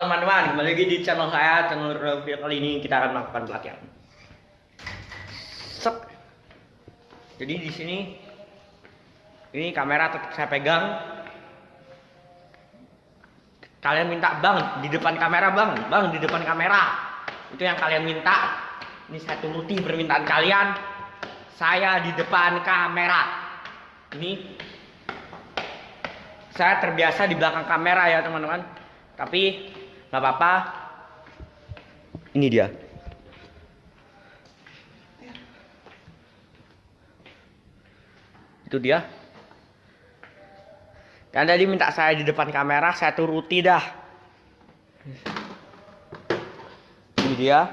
Teman-teman, kembali lagi di channel saya, channel Review. Kali ini kita akan melakukan pelatihan. Set. Jadi di sini ini kamera tetap saya pegang. Kalian minta bang di depan kamera, bang di depan kamera. Itu yang kalian minta. Ini saya turuti permintaan kalian. Saya di depan kamera. Ini saya terbiasa di belakang kamera ya teman-teman. Tapi nggak apa-apa. Ini dia. Itu dia. Dan tadi minta saya di depan kamera, saya turuti dah. Ini dia.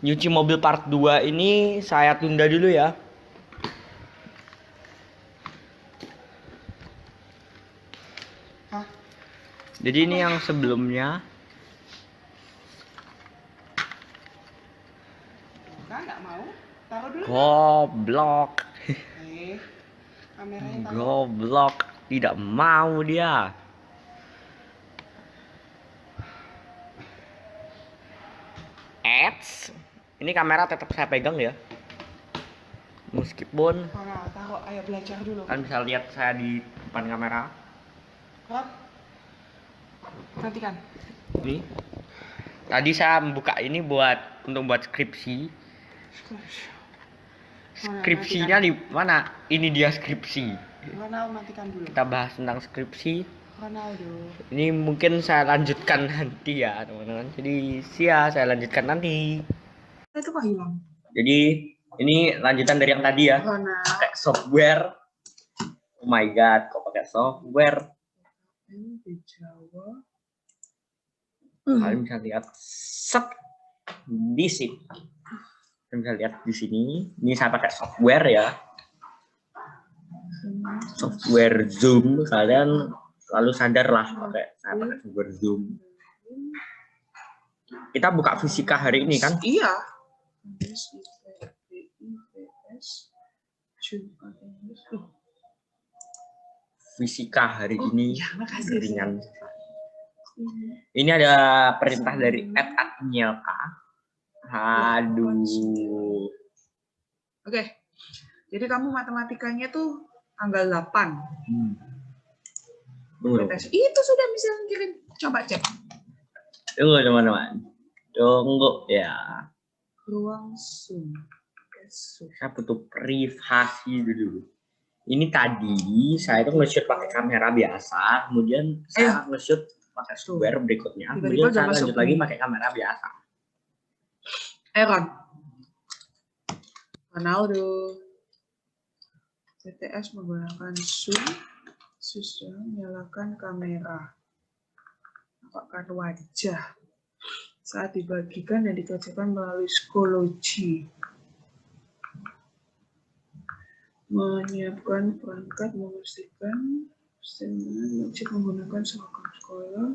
Nyuci mobil part 2 ini saya tunda dulu ya. Hah? Jadi ini yang sebelumnya. Nggak mau. Taruh dulu. Goblok. Kameranya taruh. Goblok. Tidak mau dia. Ads. Ini kamera tetap saya pegang ya. Meskipun Nah, taruh. Ayo belajar dulu. kalian bisa lihat saya di depan kamera. Rod. Perhatikan. Ini. Tadi saya membuka ini untuk buat skripsi. Skripsinya di mana? Ini dia skripsi. Ronaldo, matikan dulu. Kita bahas tentang skripsi. Ronaldo. Ini mungkin saya lanjutkan nanti ya teman-teman. Jadi saya lanjutkan nanti. Itu kok hilang? Jadi ini lanjutan dari yang tadi ya. Ronaldo. Pakai software. Oh my god, kok pakai software? Di Jawa. Kalian bisa lihat set di sini. Kalian bisa lihat di sini. Ini saya pakai software ya. Software Zoom. Kalian selalu sadar lah saya pakai software Zoom. Kita buka fisika hari ini kan? Iya. Fisika hari ini ringan. Ini ada perintah dari @adnyelka. Aduh. Oke. Jadi kamu matematikanya tuh tanggal 8. Itu sudah bisa kirim. Coba cek. Tunggu teman-teman. Tunggu ya. Ruang Zoom. Saya butuh privasi dulu. Ini tadi saya itu nge-shoot pakai kamera biasa, kemudian saya nge-shoot pakai software berikutnya, kemudian saya lanjut lagi pakai kamera biasa. Ron. Ronaldo. CTS menggunakan Zoom. Sudah nyalakan kamera. Nampakkan wajah. Saat dibagikan dan dikerjakan melalui psikologi. Menyiapkan perangkat, memastikan wajib menggunakan seragam sekolah.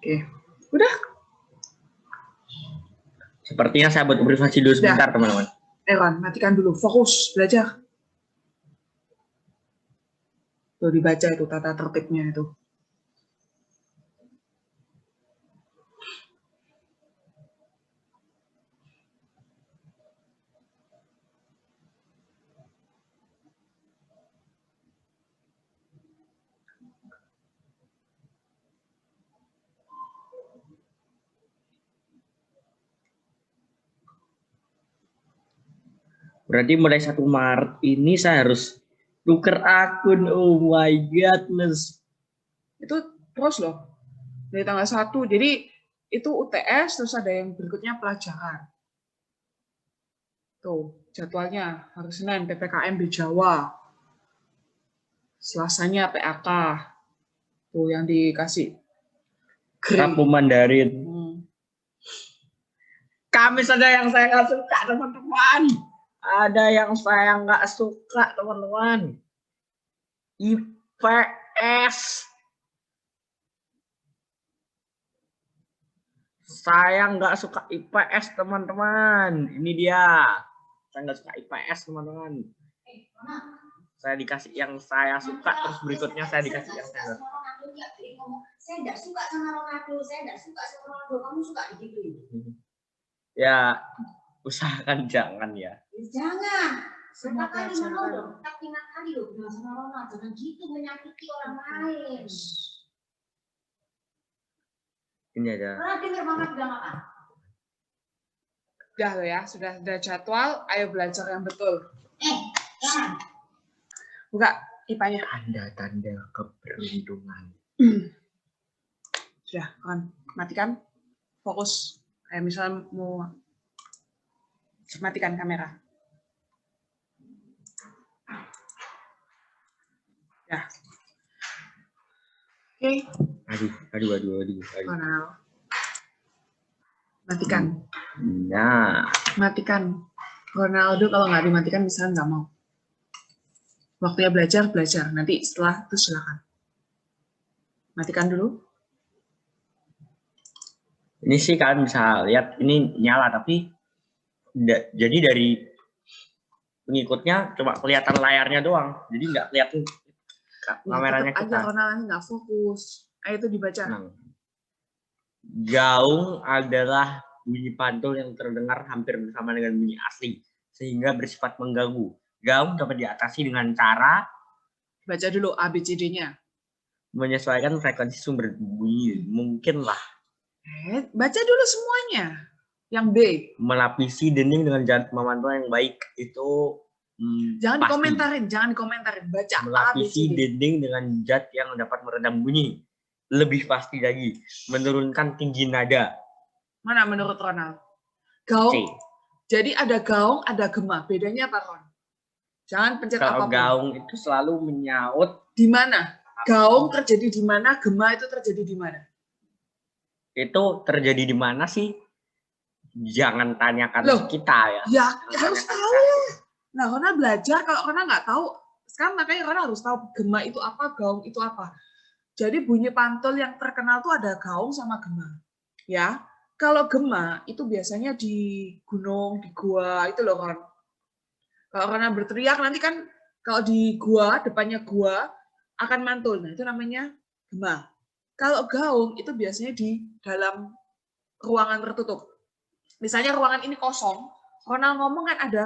Oke, udah. Sepertinya saya butuh privasi dulu sebentar teman-teman. Ron, matikan dulu, fokus belajar. Tuh dibaca itu tata tertibnya itu. Berarti mulai 1 Maret ini saya harus tuker akun. Oh my godness. Itu terus loh. Dari tanggal 1. Jadi itu UTS, terus ada yang berikutnya pelajaran. Tuh, jadwalnya hari Senin PPKM di Jawa. Selasanya PAK. Tuh yang dikasih. Rabu Mandarin. Kamis ada yang saya nggak suka teman-teman. Ada yang saya nggak suka teman-teman. IPS. Saya nggak suka IPS teman-teman. Ini dia. Saya nggak suka IPS teman-teman. Saya dikasih yang saya suka, terus berikutnya saya dikasih yang saya suka. Saya tidak suka sama Ronaldo, saya tidak suka sama Ronaldo, kamu suka gitu? Ya, usahakan jangan ya. Jangan. Semua Kali pelajaran. Ronaldo, tak 5 kali loh bilang sama Ronaldo, jangan gitu menyakiti orang lain. Ini aja. Pernah dengar mama bilang apa? Udah lo ya, sudah ada jadwal, ayo belajar yang betul. Jangan. Buka IPA-nya. Tanda-tanda keberuntungan. Sudah, kan matikan, fokus. Kayak misalnya mau matikan kamera. Ya. Oke. Aduh. Ronaldo. Matikan. Nah, Matikan. Ronaldo kalau nggak dimatikan misalnya nggak mau. Waktunya belajar. Nanti setelah itu silakan. Matikan dulu. ini sih kalian bisa lihat ini nyala tapi jadi dari pengikutnya cuma kelihatan layarnya doang, jadi nggak kelihatan kameranya Tetap kita. aja Ronaldo nggak fokus. Ayo itu dibaca. Nah, gaung adalah bunyi pantul yang terdengar hampir bersama dengan bunyi asli sehingga bersifat mengganggu. Gaung dapat diatasi dengan cara Baca dulu ABCD-nya. menyesuaikan frekuensi sumber bunyi. Mungkin lah Baca dulu semuanya. Yang B. melapisi dinding dengan jalan pemantauan yang baik itu Jangan pasti. dikomentarin. Baca Melapisi ABCD. dinding dengan zat yang dapat meredam bunyi. Lebih pasti lagi, menurunkan tinggi nada. Mana menurut Ronald? C. Gaung. Jadi ada gaung, ada gema. Bedanya apa, Ron? Jangan pencet Kalau apapun. gaung itu selalu menyaut. Di mana? Gaung terjadi di mana? Gema itu terjadi di mana? Itu terjadi di mana sih? Jangan tanyakan Loh, kita ya. Ya harus tahu. Nah, Ronald belajar. Kalau Ronald nggak tahu, sekarang makanya Ronald harus tahu gema itu apa, gaung itu apa. Jadi bunyi pantul yang terkenal tuh ada gaung sama gema. Ya, kalau gema itu biasanya di gunung, di gua itu loh Ron. Kalau Ronald berteriak nanti kan kalau di gua, depannya gua akan mantul. Nah, itu namanya gema. Kalau gaung itu biasanya di dalam ruangan tertutup. Misalnya ruangan ini kosong, Ronald ngomong kan ada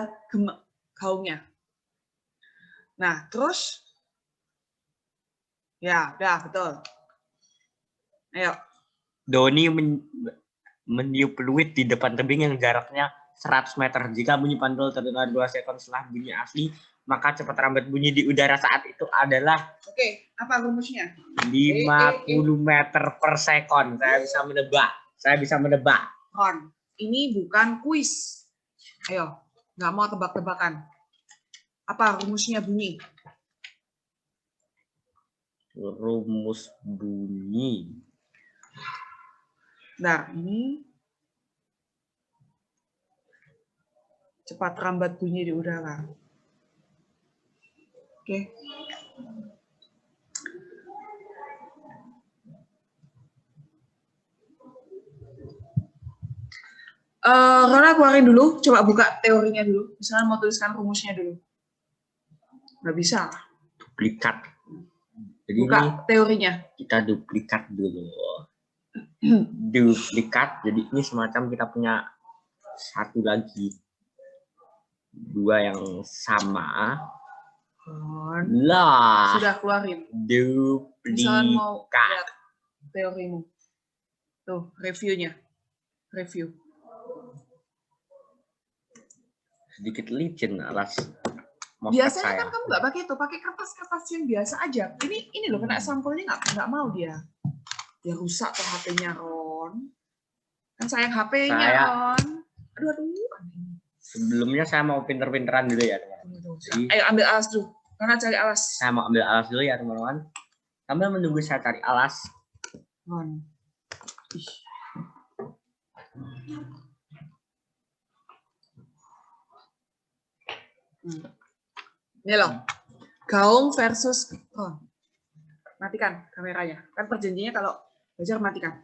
gaungnya. Nah, terus ya, udah betul. Ayo. Doni meniup peluit di depan tebing yang jaraknya 100 meter. Jika bunyi pantul terdengar 2 sekund setelah bunyi asli, maka cepat rambat bunyi di udara saat itu adalah Apa rumusnya? 50 meter per sekon. Saya bisa menebak. Ron, ini bukan kuis. Ayo, nggak mau tebak-tebakan. Apa rumusnya bunyi? Rumus bunyi. Nah, ini cepat rambat bunyi di udara. Oke. Rona keluarin dulu, coba buka teorinya dulu. Misalnya mau tuliskan rumusnya dulu. Nggak bisa. Duplikat. Jadi Buka ini teorinya. kita duplikat dulu. Duplikat, jadi ini semacam kita punya satu lagi. Dua yang sama. Lah. Sudah keluarin. Duplikat. Misalnya mau lihat teorimu. Tuh, reviewnya. Review. Sedikit licin alas. Biasanya kan kamu nggak pakai itu, pakai kertas-kertas yang biasa aja. Ini loh kena sampulnya nggak mau dia. Dia rusak ke HP-nya Ron. Kan sayang HP-nya Ron. Aduh. Sebelumnya saya mau pinter-pinteran dulu ya teman-teman. Ayo ambil alas dulu. Karena cari alas. Saya mau ambil alas dulu ya teman-teman. Sambil menunggu saya cari alas. Ron. Ini loh, gaung versus Ron. Matikan kameranya. Kan perjanjiannya kalau belajar matikan.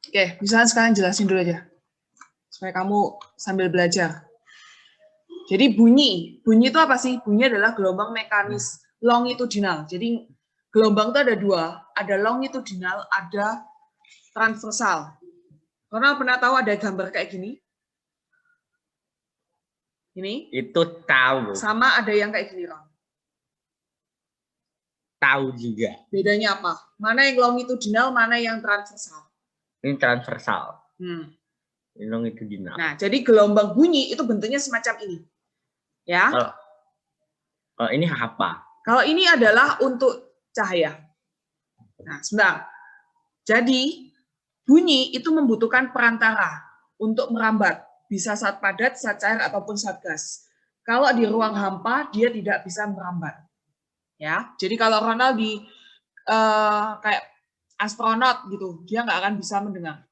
Oke, misalnya sekarang jelasin dulu aja. Supaya kamu sambil belajar. Jadi bunyi itu apa sih? Bunyi adalah gelombang mekanis longitudinal. Jadi gelombang itu ada dua, ada longitudinal, ada transversal. Karena pernah tahu ada gambar kayak gini? Ini? Itu tahu. Sama ada yang kayak gini, Ron. Tahu juga. Bedanya apa? Mana yang longitudinal, mana yang transversal? Ini transversal. Ini longitudinal. Nah, jadi gelombang bunyi itu bentuknya semacam ini. Ya. Kalau ini apa? Kalau ini adalah untuk cahaya. Nah, sebentar. Jadi, bunyi itu membutuhkan perantara untuk merambat. Bisa saat padat, saat cair, ataupun saat gas. Kalau di ruang hampa, dia tidak bisa merambat. Ya, jadi kalau Ronald di kayak astronot gitu, dia nggak akan bisa mendengar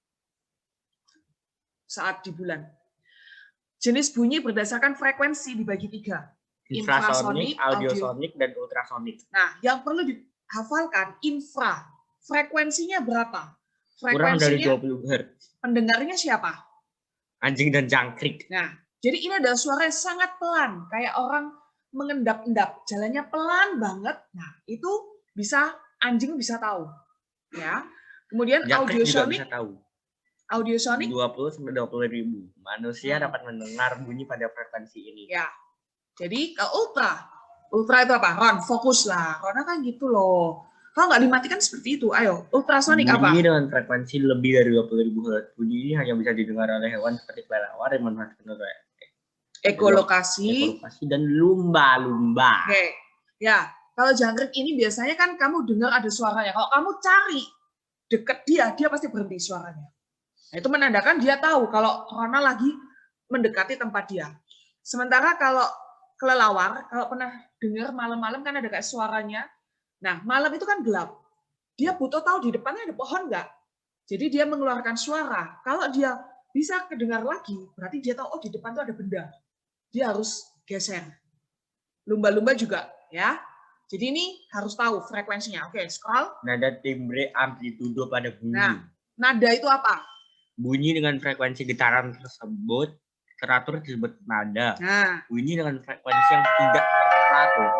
saat di bulan. Jenis bunyi berdasarkan frekuensi dibagi 3. Infrasonik, audiosonik, dan ultrasonik. Nah, yang perlu dihafalkan infra. Frekuensinya berapa? Kurang dari 20 Hz. Pendengarnya siapa? Anjing dan jangkrik. Nah, jadi ini adalah suara yang sangat pelan, kayak orang mengendap-endap, jalannya pelan banget. Nah, itu bisa anjing bisa tahu, ya. Kemudian jangkrik audiosonik. Juga bisa tahu. Audiosonik 20 sampai 20.000 manusia dapat mendengar bunyi pada frekuensi ini. Ya. Jadi kalau ultra itu apa? Ron, fokus lah. Ron kan gitu loh. Kalau nggak dimatikan seperti itu, ayo. Ultrasonik apa? Bunyi dengan frekuensi lebih dari 20.000 Hz. Bunyi ini hanya bisa didengar oleh hewan seperti kelelawar yang memanfaatkan ekolokasi dan lumba-lumba. Oke. Ya, kalau jangkrik ini biasanya kan kamu dengar ada suaranya. Kalau kamu cari deket dia pasti berhenti suaranya. Nah, itu menandakan dia tahu kalau Rona lagi mendekati tempat dia. Sementara kalau kelelawar, kalau pernah dengar malam-malam kan ada kayak suaranya. Nah, malam itu kan gelap. Dia butuh tahu di depannya ada pohon nggak. Jadi dia mengeluarkan suara. Kalau dia bisa kedengar lagi, berarti dia tahu, oh di depan itu ada benda. Dia harus geser. Lumba-lumba juga, ya. Jadi ini harus tahu frekuensinya. Oke, scroll. Nada, timbre, amplitudo pada bunyi. Nah, nada itu apa? Bunyi dengan frekuensi getaran tersebut teratur disebut nada. Nah, bunyi dengan frekuensi yang tidak teratur.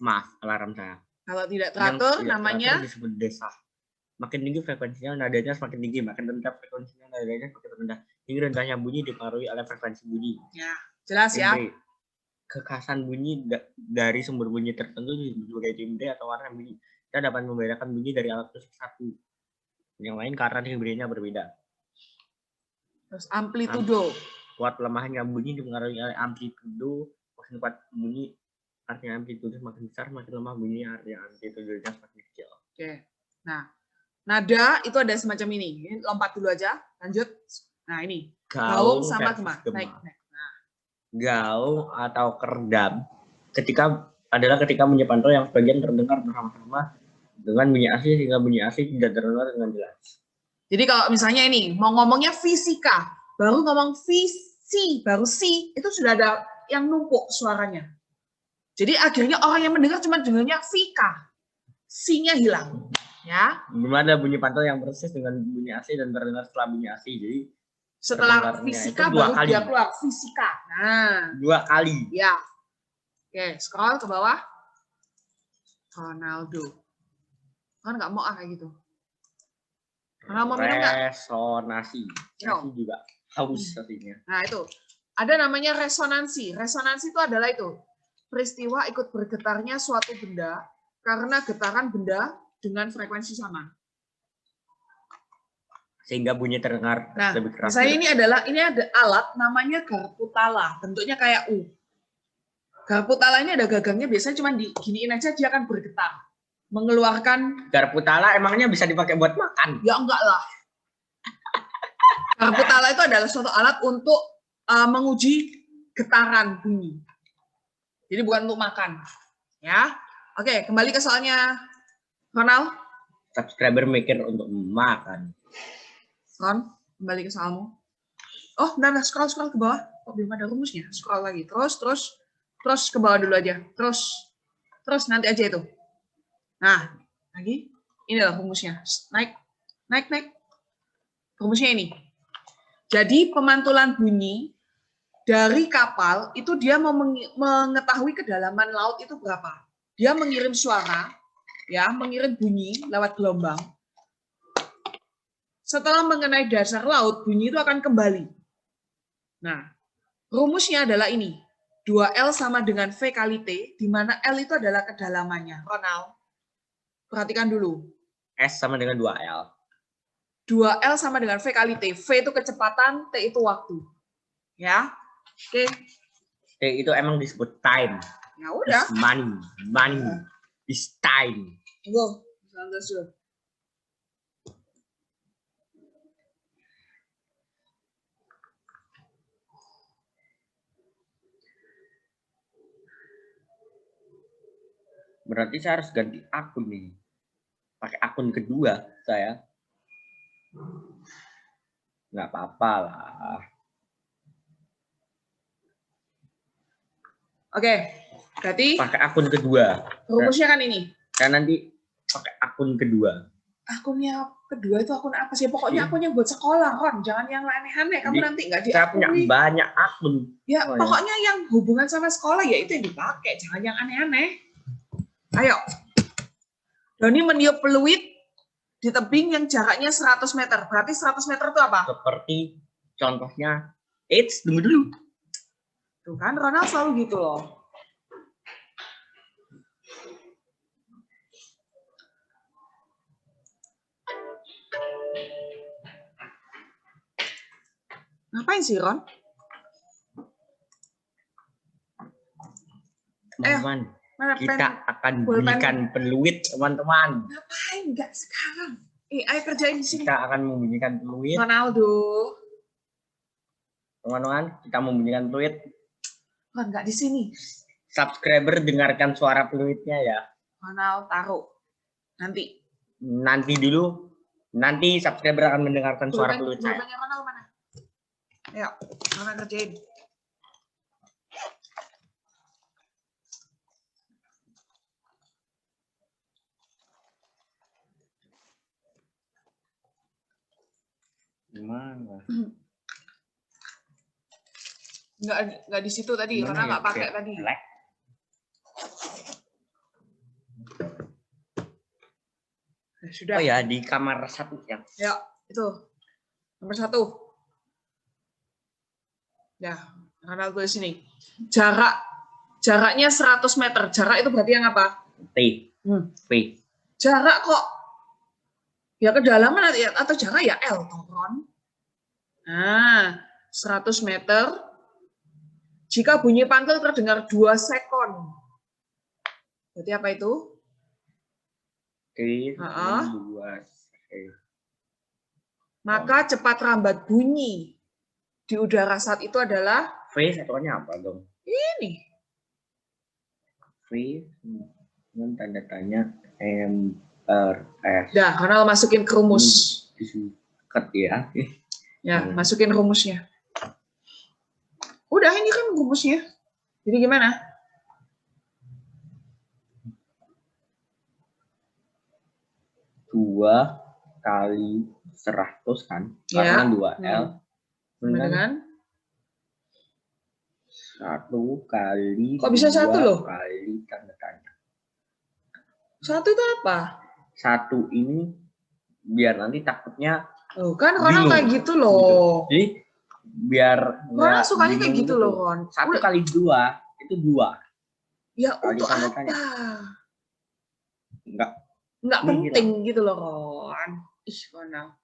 Maaf, alarm saya. Kalau tidak teratur namanya teratur disebut desah. Makin tinggi frekuensinya, nadanya semakin tinggi. Makin rendah frekuensinya, nadanya semakin rendah. Tinggi rendahnya bunyi dipengaruhi oleh frekuensi bunyi. Ya, jelas ya. Timbre. Kekhasan bunyi dari sumber bunyi tertentu disebut sebagai timbre atau warna bunyi. Kita dapat membedakan bunyi dari alat musik satu yang lain karena timbrenya berbeda. Terus amplitudo. Kuat lemahnya bunyi dipengaruhi oleh amplitudo. Makin kuat bunyi artinya amplitudo semakin besar, makin lemah bunyinya artinya amplitudonya semakin kecil. Oke. Nah, nada itu ada semacam ini. Ini lompat dulu aja, lanjut. Nah, ini. Gaung sama gema. Naik. Nah. Gaung atau kerdam adalah ketika bunyi pantol yang sebagian terdengar bersama-sama dengan bunyi asli sehingga bunyi asli tidak terdengar dengan jelas. Jadi kalau misalnya ini mau ngomongnya fisika, baru ngomong visi, baru si, itu sudah ada yang numpuk suaranya. Jadi akhirnya orang yang mendengar cuma dengarnya fika, si-nya hilang. Ya. Belum ada bunyi pantol yang persis dengan bunyi asli dan terdengar setelah bunyi asli. Jadi setelah fisika baru dia keluar fisika. Nah, 2 kali. Ya. Oke, scroll ke bawah. Ronaldo. Kan nggak mau kayak gitu. Karena mau minum nggak? Resonansi. Nasi juga haus artinya. Nah, itu. Ada namanya resonansi. Resonansi itu adalah itu. Peristiwa ikut bergetarnya suatu benda karena getaran benda dengan frekuensi sama. Sehingga bunyi terdengar lebih keras. Misalnya ini ada alat namanya garpu tala, bentuknya kayak U. Garpu tala ini ada gagangnya, biasanya cuma diginiin aja dia akan bergetar. Mengeluarkan garpu tala emangnya bisa dipakai buat makan? Ya enggak lah. Garpu tala itu adalah suatu alat untuk menguji getaran bunyi. Jadi bukan untuk makan. Ya. Oke, kembali ke soalnya Ronald. Subscriber mikir untuk makan. Ron, kembali ke soalmu. Oh, nah, scroll ke bawah. Oh, belum ada rumusnya. Scroll lagi. Terus ke bawah dulu aja. Terus nanti aja itu. Nah, lagi. Inilah rumusnya. Naik. Rumusnya ini. Jadi pemantulan bunyi dari kapal itu dia mau mengetahui kedalaman laut itu berapa. Dia mengirim suara, ya, mengirim bunyi lewat gelombang. Setelah mengenai dasar laut, bunyi itu akan kembali. Nah, rumusnya adalah ini. 2L sama dengan V kali T, di mana L itu adalah kedalamannya. Ronald, perhatikan dulu. S sama dengan 2L. 2L sama dengan V kali T. V itu kecepatan, T itu waktu. Ya, oke. T itu emang disebut time. Ya udah. It's money, is time. Go, understood. Berarti saya harus ganti akun nih. Pakai akun kedua saya. Nggak apa-apa lah. Oke, berarti pakai akun kedua. rumusnya kan ini. Kan nanti pakai akun kedua. Akunnya kedua itu akun apa sih? Pokoknya akunnya buat sekolah, Ron. Jangan yang aneh-aneh. Kamu nanti nggak diakui. Saya punya banyak akun. Ya, pokoknya yang hubungan sama sekolah ya itu yang dipakai. Jangan yang aneh-aneh. Ayo. Doni meniup peluit di tebing yang jaraknya 100 meter. Berarti 100 meter itu apa? Seperti contohnya, tunggu dulu. Tuh kan, Ronald selalu gitu loh. Ngapain sih, Ron? Teman-teman, kita akan bunyikan peluit, teman-teman. Ngapain? Enggak sekarang. Ayo kerjain di sini. Kita akan membunyikan peluit. Ronaldo. Teman-teman, kita membunyikan peluit. Ron, enggak di sini. Subscriber dengarkan suara peluitnya ya. Ronald taruh. Nanti dulu. Nanti subscriber akan mendengarkan suara peluit saya. Pulpennya Ronald mana? Ayo, Ronald kerjain. Gimana? Enggak di situ tadi, karena enggak pakai tadi. Sudah. Oh ya, di kamar 1 ya. Ya, itu. Nomor 1. Ya, Ronald tulis sini. Jaraknya 100 meter. Jarak itu berarti yang apa? T. V. Jarak kok. Ya kedalaman atau jarak ya L, Ron. Nah, 100 meter. Jika bunyi pantul terdengar 2 sekon. Berarti apa itu? T. 2. Maka cepat rambat bunyi di udara saat itu adalah V satuannya apa dong? ini. V dengan tanda tanya MRS. Dah, Ronald masukin ke rumus. Disuket ya. Ya, masukin rumusnya. Udah, ini kan rumusnya. Jadi gimana? Dua kali 100 kan? Karena 2L. Dengan 1 kali. Kok bisa 1 loh? Kali tanda tanya. 1 itu apa? 1 ini biar nanti takutnya. Oh, kan Ronald kayak gitu loh. Jadi biar Ronald sukanya kayak gitu loh, Ron. 1 kali 2 itu 2. Ya kali untuk apa? Enggak penting gitu loh, Ron. Ih, Ronald.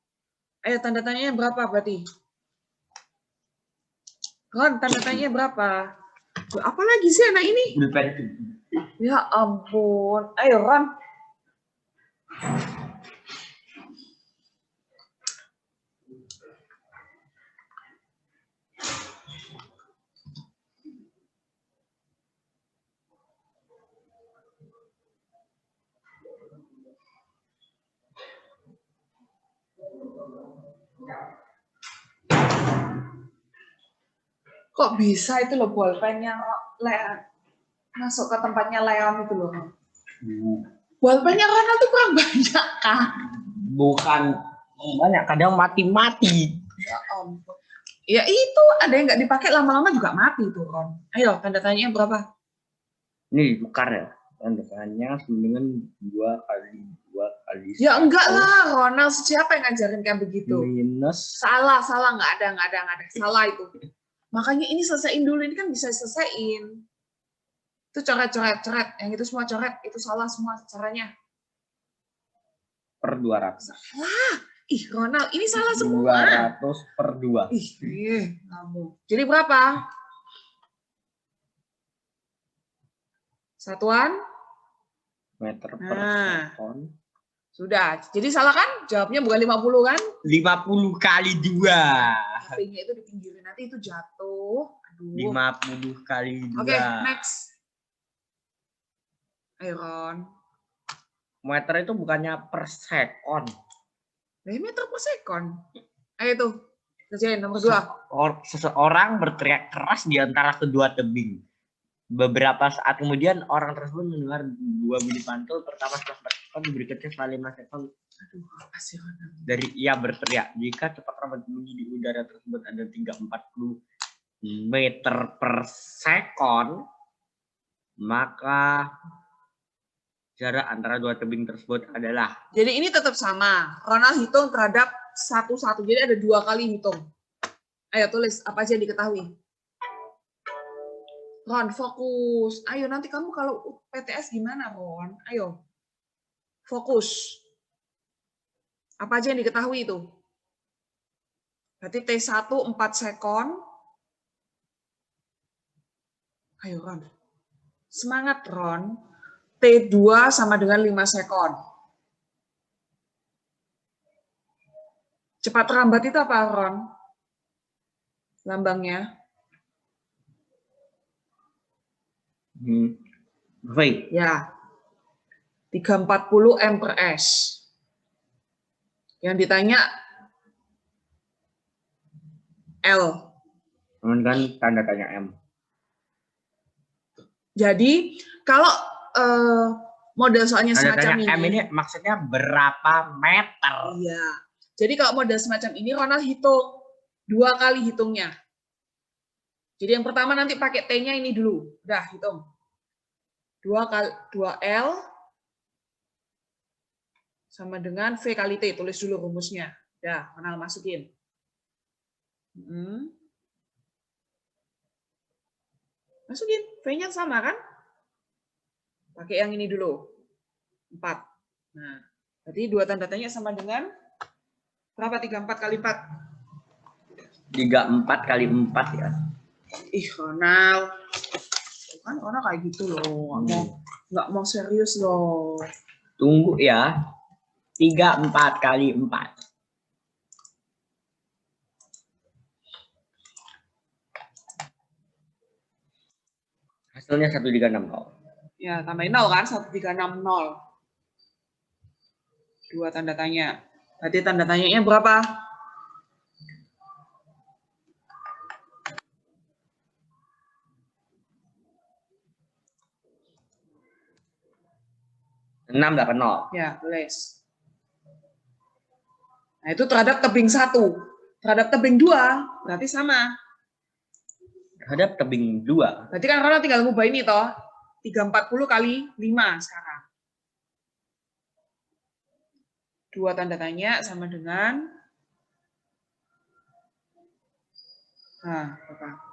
Ayo tanda tanyanya berapa berarti? Ron, tanda tanyanya berapa? Apa lagi sih anak ini? Ya ampun. Ayo, Ron. Kok bisa itu loh bolpennya masuk ke tempatnya Leon itu loh. Bolpennya Ronald tuh kurang banyak kah? Bukan banyak, kadang mati-mati. Ya ampun. Ya itu, ada yang nggak dipakai lama-lama juga mati tuh, Ron. Ayo, tanda tanya berapa? Nih, tukar ya. Tanda tanya dengan 2 kali 2 kali Ya 1 enggak lah, Ronald. Siapa yang ngajarin kayak begitu? minus. Salah, nggak ada. Salah itu. Makanya ini selesaiin dulu, ini kan bisa selesaiin. Itu coret. Yang itu semua coret, itu salah semua caranya. Per 200. Salah. Ih, Ronald, ini salah semua. 200 per 2. Ih, kamu. Jadi berapa? Satuan? Meter per Nah. sekon. Sudah. Jadi salah kan? Jawabnya bukan 50 kan? 50 kali 2. HP-nya itu di pinggirin, nanti itu jatuh. Aduh. 50 kali 2. Oke, next. Ayo, Ron. Meter itu bukannya per sekon. Meter per sekon. Ayo tuh. Kerjain nomor 2. Seseorang berteriak keras di antara kedua tebing. Beberapa saat kemudian orang tersebut mendengar 2 bunyi pantul, pertama 4 sekon, berikutnya setelah 5 sekon. Aduh, apa sih, Ron? Dari ia berteriak, jika cepat rambut bunyi di udara tersebut ada 340 meter per sekon, maka jarak antara 2 tebing tersebut adalah. Jadi ini tetap sama. Ronald hitung terhadap satu-satu. Jadi ada 2 kali hitung. Ayo tulis apa aja yang diketahui. Ron, fokus. Ayo, nanti kamu kalau PTS gimana, Ron? Ayo. Fokus. Apa aja yang diketahui itu? Berarti T1 4 sekon. Ayo, Ron. Semangat, Ron. T2 sama dengan 5 sekon. Cepat rambat itu apa, Ron? Lambangnya? V. Ya. 340 M per S. Yang ditanya L. Kan tanda tanya M. Jadi kalau model soalnya tanda semacam tanya ini. M ini maksudnya berapa meter? Iya. Jadi kalau model semacam ini Ronald hitung 2 kali hitungnya. Jadi yang pertama nanti pakai T-nya ini dulu. Udah hitung. 2L sama dengan V kali T. Tulis dulu rumusnya. Udah, Ronald masukin. Masukin. V-nya sama kan? Pakai yang ini dulu. 4. Nah, berarti 2 tanda tanya sama dengan berapa? 34 kali 4? 34 kali 4 ya. Ih, Ronald. Kan Ronald kayak gitu loh. Nggak mau serius loh. Tunggu ya. 34 kali 4. Hasilnya 1360. Ya, tambahin 0 kan? 1360. 2 tanda tanya. Berarti tanda tanyanya berapa? Ya, tulis. Nah, itu terhadap tebing 1. Terhadap tebing 2, berarti sama. Terhadap tebing 2. Berarti kan Ronald tinggal ngubah ini toh. 340 kali 5 sekarang. 2 tanda tanya sama dengan berapa?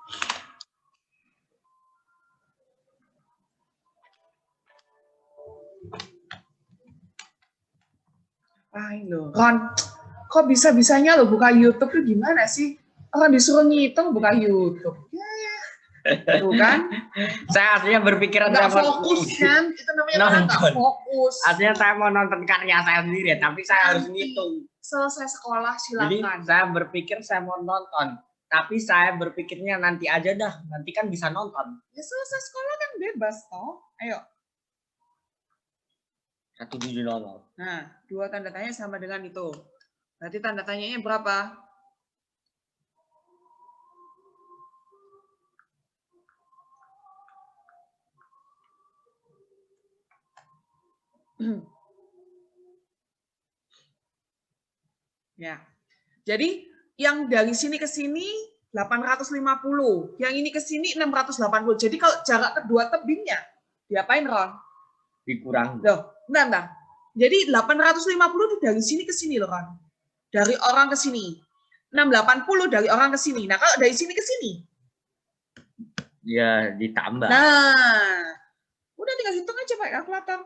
Loh. Ron, kok bisa-bisanya lo buka YouTube tuh gimana sih? Orang disuruh ngitung buka YouTube. Tuh kan? Saya aslinya berpikiran Nggak saya fokus kan? Itu namanya orang nggak fokus. Aslinya saya mau nonton karya saya sendiri, tapi saya harus ngitung. Selesai sekolah silakan. Jadi saya berpikir saya mau nonton, tapi saya berpikirnya nanti aja dah, nanti kan bisa nonton. Ya selesai sekolah kan bebas toh. Ayo. 1700. Nah, 2 tanda tanya sama dengan itu. Berarti tanda tanyanya berapa? Ya. Jadi yang dari sini ke sini 850. Yang ini ke sini 680. Jadi kalau jarak kedua tebingnya, diapain Ron? Dikurang. Loh, bentar. Jadi 850 itu dari sini ke sini loh Ron. Dari orang ke sini. 680 dari orang ke sini. Nah, kalau dari sini ke sini? Ya, ditambah. Nah, udah tinggal hitung aja pakai kalkulator.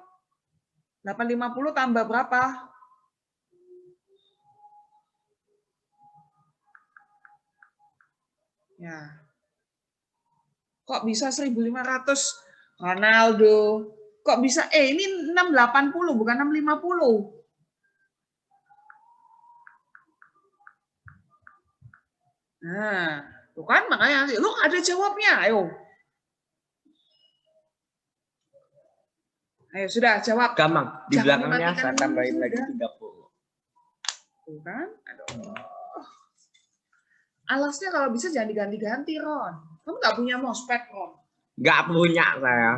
850 tambah berapa? Ya. Kok bisa 1.500? Ronaldo. Kok bisa? Ini 680 bukan 650. Nah, tuh kan makanya lu ada jawabnya. Ayo. Ayo sudah jawab. Gampang. Di Jangan belakangnya dimatikan saya dulu, tambahin sudah. lagi 30. Tuh kan? Aduh. Alasnya kalau bisa jangan diganti-ganti, Ron. Kamu nggak punya mousepad, Ron? Nggak punya saya.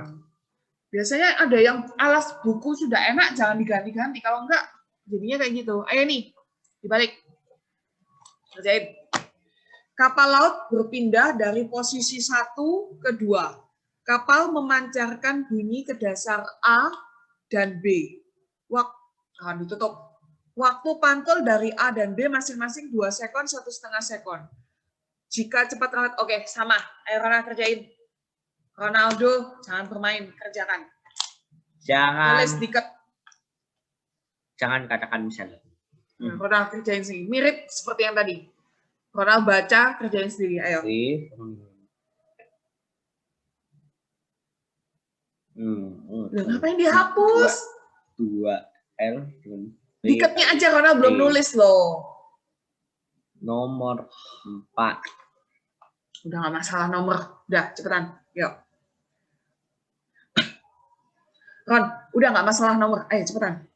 Biasanya ada yang alas buku sudah enak, jangan diganti-ganti. Kalau enggak, jadinya kayak gitu. Ayo nih, dibalik. Kerjain. Kapal laut berpindah dari posisi 1 ke 2. Kapal memancarkan bunyi ke dasar A dan B. Ditutup. Waktu pantul dari A dan B masing-masing 2 sekon, 1,5 sekon. Jika cepat rambat, oke, sama. Ayo Ronaldo kerjain. Ronaldo, jangan bermain, kerjakan. Tulis diket. Jangan katakan misalnya. Ronaldo kerjain sendiri. Mirip seperti yang tadi. Ronaldo baca, kerjain sendiri. Ayo. Ngapain dihapus? 2L. Diketnya aja Ronaldo belum nulis loh. Nomor 4. Udah nggak masalah nomor. Udah, cepetan. Yuk. Ron, udah nggak masalah nomor. Ayo, cepetan.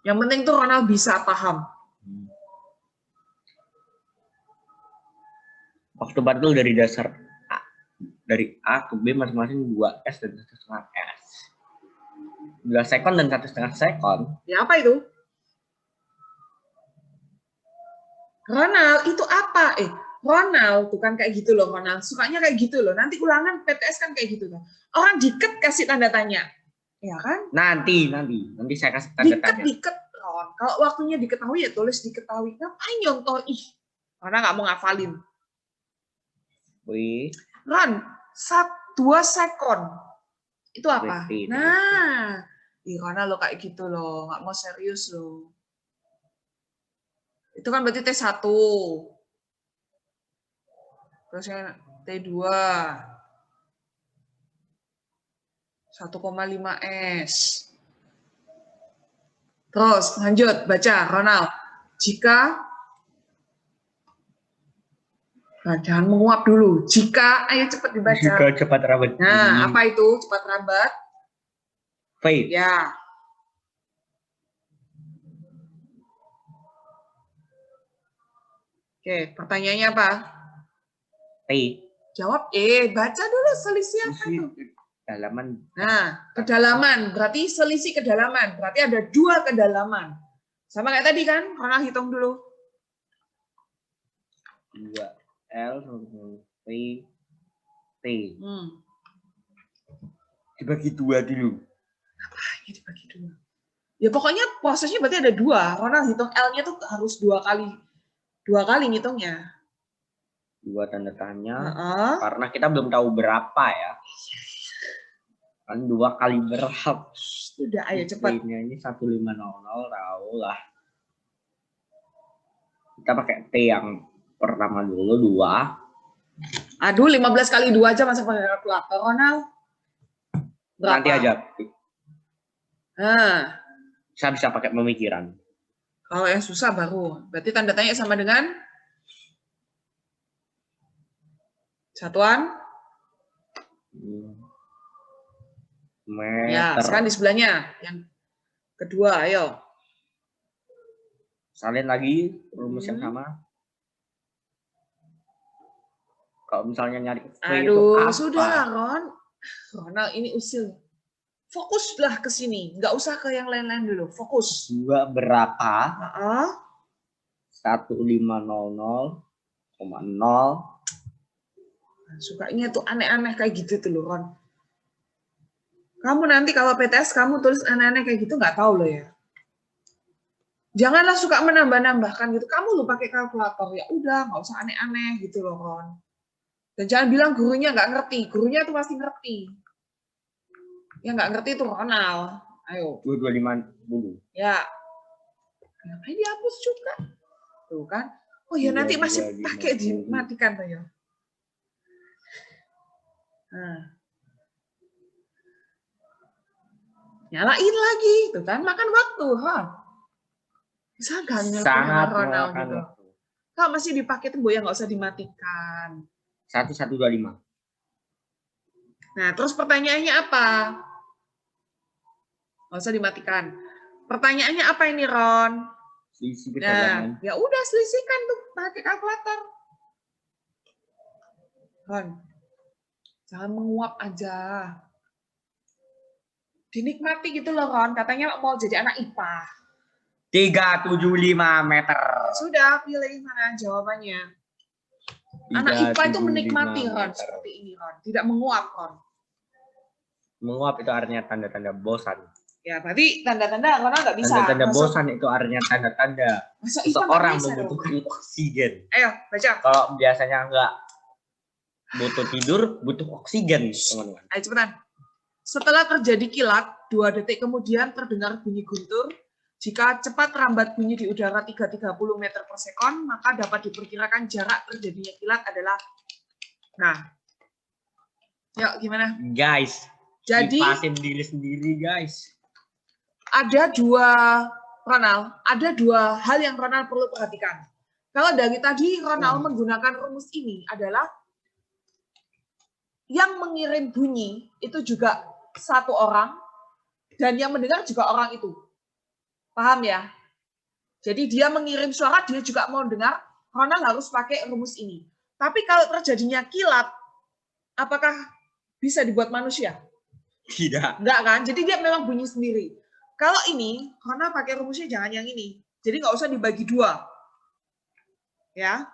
Yang penting tuh Ronaldo bisa paham. Waktu pantul dari dasar A. Dari A ke B masing-masing 2S dan 1,5S. 2 sekon dan 1,5 sekon. Ya, apa itu? Ronald, itu apa? Ronald, tuh kan kayak gitu loh, Ronald. Sukanya kayak gitu loh. Nanti ulangan PTS kan kayak gitu loh. Orang diket kasih tanda tanya. Ya kan? Nanti saya kasih tanda tanya. Diket, Ron. Kalau waktunya diketahui ya tulis diketahui. Ngapain nyontoh? Karena nggak mau ngafalin. Ron, 2 sekon. Itu apa? Nah, Ronald lo kayak gitu loh. Nggak mau serius loh. Itu kan berarti T1. Terus yang T2. 1,5S. Terus lanjut baca Ronald. Jika jangan menguap dulu. Jika ayo cepat dibaca. Jika cepat rambat. Nah, apa itu cepat rambat? V. Ya. Oke, pertanyaannya apa? T. Jawab baca dulu selisih apa tuh? Kedalaman. Nah, kedalaman berarti selisih kedalaman. Berarti ada 2 kedalaman. Sama kayak tadi kan? Ronald hitung dulu. 2L V T. Dibagi 2 dulu. Apa ini dibagi 2? Ya pokoknya prosesnya berarti ada 2. Ronald hitung L-nya tuh harus 2 kali ngitungnya. 2 tanda tanya. Karena kita belum tahu berapa ya. Kan 2 kali berapa. Sudah, ayo cepat. Ini 1500 tahu lah. Kita pakai T yang pertama dulu 2. Aduh, 15 kali 2 aja masa pakai kalkulator, Ronald? Berapa? Nanti aja. Nah. Saya bisa pakai pemikiran. Kalau yang susah baru. Berarti tanda tanya sama dengan satuan meter. Ya, sekarang di sebelahnya. Yang kedua, ayo. Salin lagi rumus yang sama. Kalau misalnya nyari V itu apa? Sudah, Ron. Ronald, ini usil. Fokuslah ke sini. Nggak usah ke yang lain-lain dulu. Fokus. 2 berapa? 1500 Sukanya tuh aneh-aneh kayak gitu tuh loh, Ron. Kamu nanti kalau PTS kamu tulis aneh-aneh kayak gitu nggak tahu loh ya. Janganlah suka menambah-nambahkan gitu. Kamu lu pakai kalkulator ya udah, nggak usah aneh-aneh gitu loh, Ron. Dan jangan bilang gurunya nggak ngerti. Gurunya tuh pasti ngerti. Yang nggak ngerti itu Ronald. Ayo. 225 dulu. Ya. Kenapa dihapus juga? Tuh kan. Oh ya nanti masih pakai dimatikan tuh ya. Nah. Nyalain lagi, tuh kan makan waktu, Bisa nggak sangat Ronald memakan gitu. waktu. Kalau masih dipakai tuh ya nggak usah dimatikan. 1125. Nah, terus pertanyaannya apa? Nggak usah dimatikan. Pertanyaannya apa ini, Ron? Selisih Nah, ketegangan. ya udah selisihkan tuh pakai kalkulator. Ron, jangan menguap aja. Dinikmati gitu loh, Ron. Katanya mau jadi anak IPA. 375 meter. Sudah, pilih mana jawabannya. Anak IPA itu menikmati, Ron. Seperti ini, Ron. Tidak menguap, Ron. Menguap itu artinya tanda-tanda bosan. Ya, berarti tanda-tanda Ronald nggak bisa. Tanda-tanda bosan itu artinya tanda-tanda seseorang membutuhkan oksigen. Ayo, baca. Kalau biasanya nggak butuh tidur, butuh oksigen, teman-teman. Ayo, cepetan. Setelah terjadi kilat, 2 detik kemudian terdengar bunyi guntur. Jika cepat rambat bunyi di udara 330 meter per sekon, maka dapat diperkirakan jarak terjadinya kilat adalah... Nah, yuk gimana? Guys, jadi kipasin diri sendiri, guys. Ada dua hal yang Ronald perlu perhatikan. Kalau dari tadi Ronald menggunakan rumus ini adalah yang mengirim bunyi itu juga satu orang dan yang mendengar juga orang itu. Paham ya? Jadi dia mengirim suara, dia juga mau dengar, Ronald harus pakai rumus ini. Tapi kalau terjadinya kilat, apakah bisa dibuat manusia? Tidak. Enggak kan? Jadi dia memang bunyi sendiri. Kalau ini, Ronald pakai rumusnya jangan yang ini. Jadi nggak usah dibagi 2. Ya.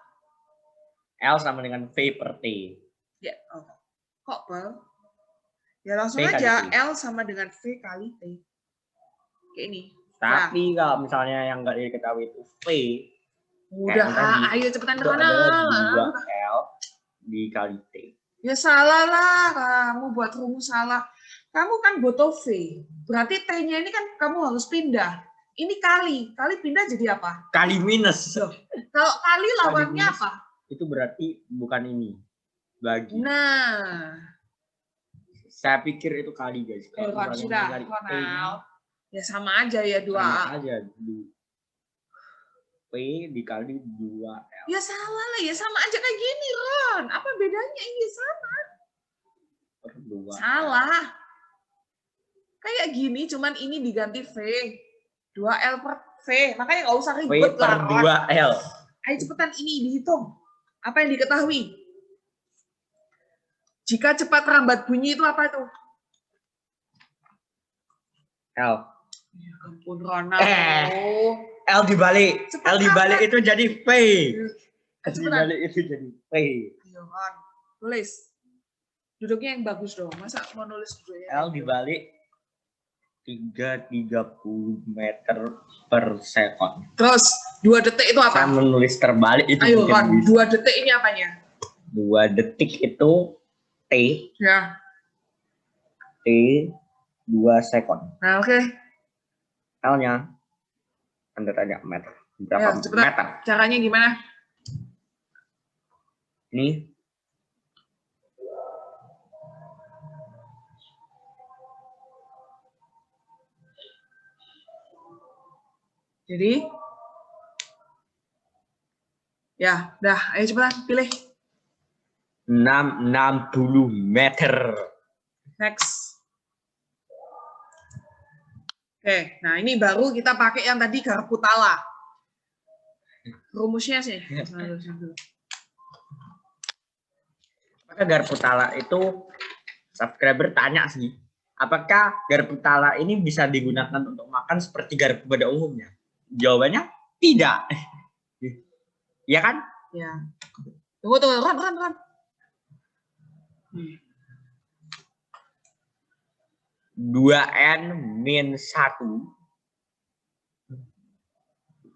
L sama dengan V per T. Ya. Oh. Kok, Bel? Ya langsung aja L sama dengan V kali T. Kayak ini. Tapi nah, kalau misalnya yang nggak diketahui itu V. Udah, ayo cepetan Ronald. 2L dikali T. Ya salah lah, kamu buat rumus salah. Kamu kan butuh V. Berarti T-nya ini kan kamu harus pindah. Ini kali. Kali pindah jadi apa? Kali minus. Loh. Kalau kali lawannya apa? Itu berarti bukan ini. Bagi. Nah. Saya pikir itu kali, guys. Sudah, Ronald. Ya sama aja ya 2A. Sama aja. P dikali 2L. Ya salah lah. Ya sama aja kayak gini, Ron. Apa bedanya? Ini sama. Per 2. Salah. Kayak gini, cuman ini diganti V. 2L per V. Makanya nggak usah ribet lah. V per 2L. Ayo cepetan ini dihitung. Apa yang diketahui? Jika cepat rambat bunyi itu apa itu? L. Ya ampun, Ronald. L dibalik. L dibalik itu jadi V. L dibalik itu jadi V. Ayo, Ron. Tulis. Duduknya yang bagus dong. Masa mau nulis duduknya? L dibalik 330 meter per sekon. Terus 2 detik itu apa? Saya menulis terbalik itu. Ayo Ron, 2 detik ini apanya? 2 detik itu T. Ya. T 2 sekon. Nah, oke. L-nya tanda tanya meter. Berapa meter? Caranya gimana? Ini. Jadi, ya, udah, ayo cepetan, pilih. 660 meter. Next. Oke, nah ini baru kita pakai yang tadi garpu tala. Rumusnya sih. Apakah garpu tala itu, subscriber tanya sih, apakah garpu tala ini bisa digunakan untuk makan seperti garpu pada umumnya? Jawabannya tidak. Ya kan? Ya. Tunggu, Ron. 2N min 1.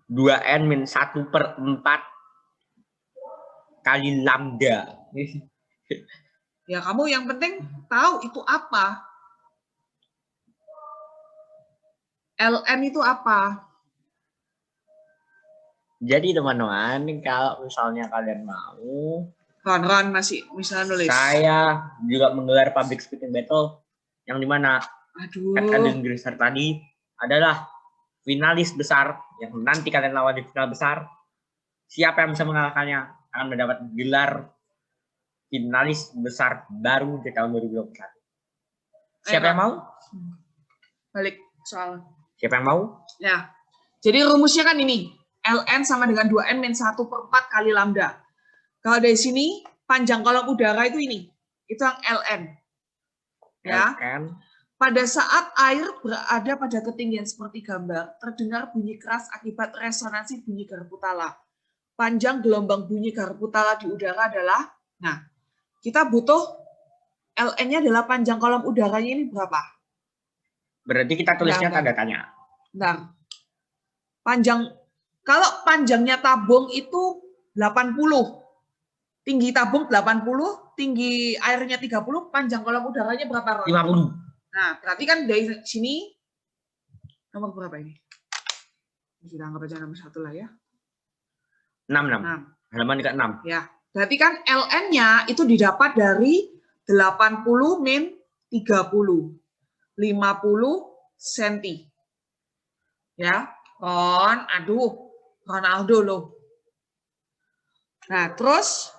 2N min 1/4 kali lambda. Ya, kamu yang penting tahu itu apa. ln itu apa? Jadi teman-teman, kalau misalnya kalian mau, Ron masih misalnya nulis. saya juga menggelar public speaking battle yang dimana Aduh. Ed Grisser tadi adalah finalis besar yang nanti kalian lawan di final besar. Siapa yang bisa mengalahkannya akan mendapat gelar finalis besar baru di tahun 2021. Siapa yang mau? Balik soal. Siapa yang mau? Ya. Jadi rumusnya kan ini. ln sama dengan 2n min 1/4 kali lambda. Kalau dari sini panjang kolom udara itu ini. Itu yang ln. Ya. LN. Pada saat air berada pada ketinggian seperti gambar, terdengar bunyi keras akibat resonansi bunyi garputala. Panjang gelombang bunyi garputala di udara adalah, nah, kita butuh ln-nya adalah panjang kolom udaranya ini berapa? Berarti kita tulisnya tanda tanya. Bentar. Kalau panjangnya tabung itu 80, tinggi tabung 80, tinggi airnya 30, panjang kolom udaranya berapa? 50. Nah, berarti kan dari sini, nomor berapa ini? Sudah anggap aja nomor 1 lah ya. 6. Halaman ke-6. Ya, berarti kan ln-nya itu didapat dari 80 min 30. 50 cm. Ya, Ronaldo loh. Nah, terus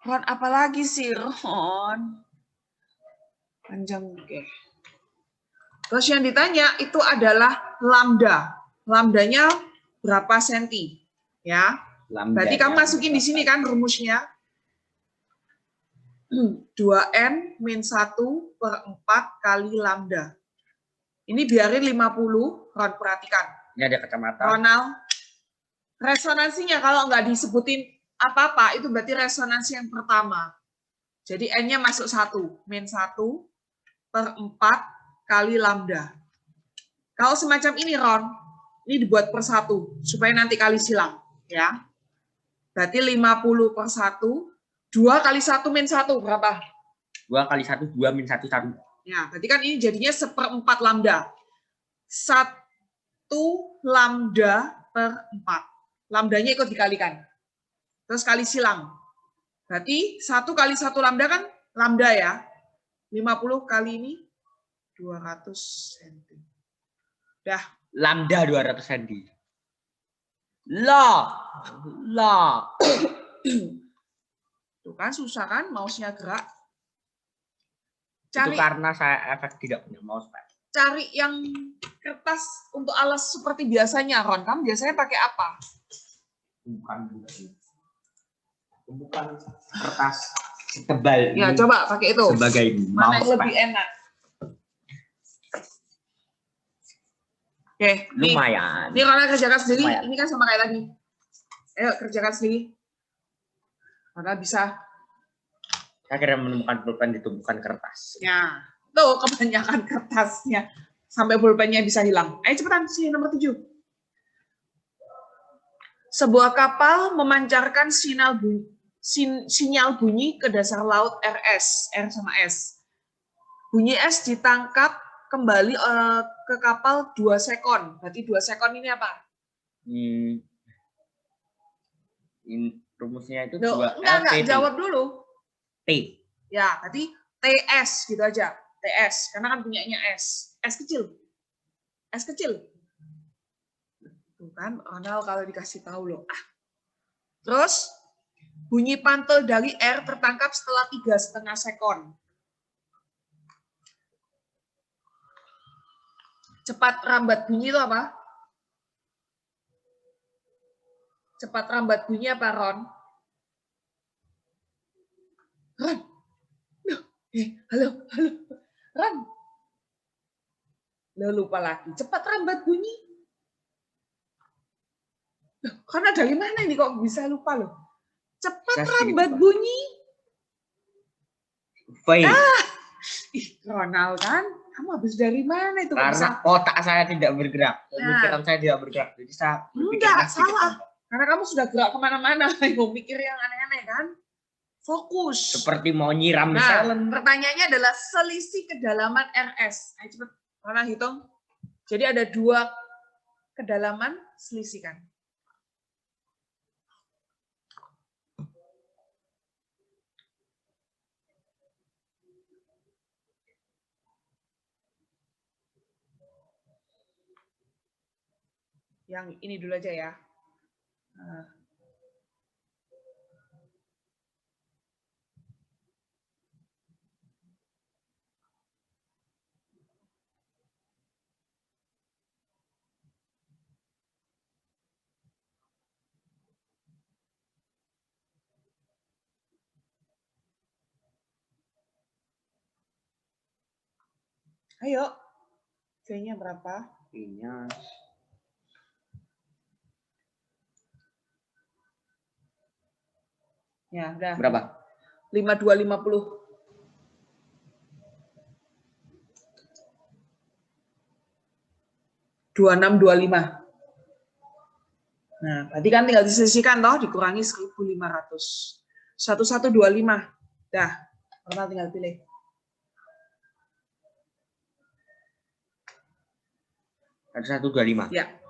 Ron apa lagi sih, Ron? Panjang, oke. Terus yang ditanya itu adalah lambda. Lambdanya berapa senti? Ya. Berarti kamu masukin di sini kan rumusnya. 2n min 1/4 kali lambda. Ini biarin 50, Ron perhatikan. Ini ada kacamata. Ronald, resonansinya kalau nggak disebutin apa-apa, itu berarti resonansi yang pertama. Jadi n-nya masuk 1, min 1/4 kali lambda. Kalau semacam ini, Ron, ini dibuat per 1, supaya nanti kali silang. Ya. Berarti 50/1, 2 kali 1 min 1, berapa? 2 kali 1, 2 min 1, 1. Ya, berarti kan ini jadinya 1/4 lambda. 1 lambda per 4. Lambdanya ikut dikalikan. Terus kali silang. Berarti 1 kali 1 lambda kan lambda ya. 50 kali ini 200 cm. Dah. Lambda 200 cm. Lah. Tuh kan susah kan mouse-nya gerak. Itu karena saya efek tidak punya mouse, Pak. Cari yang kertas untuk alas seperti biasanya, Ron. Kamu biasanya pakai apa? Bukan kertas tebal. Ya, coba pakai itu. Sebagai mana mouse, yang lebih enak? Oke, lumayan. Ini Ron kerjakan sendiri. Lumayan. Ini kan sama kayak tadi. Ayo kerjakan sendiri. Karena bisa. Saya kira menemukan pulpen di tumpukan kertas. Ya, tuh kebanyakan kertasnya. Sampai pulpennya bisa hilang. Ayo cepetan, sini nomor 7. Sebuah kapal memancarkan sinyal bunyi ke dasar laut RS, R sama S. Bunyi S ditangkap kembali ke kapal 2 sekon. Berarti 2 sekon ini apa? Rumusnya itu Loh, 2 enggak, jawab dulu. T. Ya, berarti TS gitu aja. TS, karena kan punyanya S. S kecil. S kecil. Tuh kan, Ronald kalau dikasih tahu loh. Terus, bunyi pantul dari R tertangkap setelah 3,5 sekon. Cepat rambat bunyi itu apa? Cepat rambat bunyi apa, Ron? Ron? Halo. Ron? Lo lupa lagi. Cepat rambat bunyi. Karena dari mana ini kok bisa lupa loh? Cepat Saya sedikit lambat lupa. bunyi. V. Ih, Ronald kan? Kamu habis dari mana itu? Kok bisa? Karena otak saya tidak bergerak, Nah. pemikiran saya tidak bergerak. Jadi saya Enggak, sedikit salah. lambat. Karena kamu sudah gerak kemana-mana. Ayo mikir yang aneh-aneh kan? Fokus. Seperti mau nyiram Nah, silent. pertanyaannya adalah selisih kedalaman RS. Ayo cepet, mana hitung. Jadi ada 2 kedalaman, selisihkan. Yang ini dulu aja ya. Nah. Ayo, V-nya berapa? V-nya Ya, udah. berapa? 5250. 2625. Nah, berarti kan tinggal disisihkan toh, dikurangi 1500. 1125. Dah, Ronald tinggal pilih. Ada 125. Ya.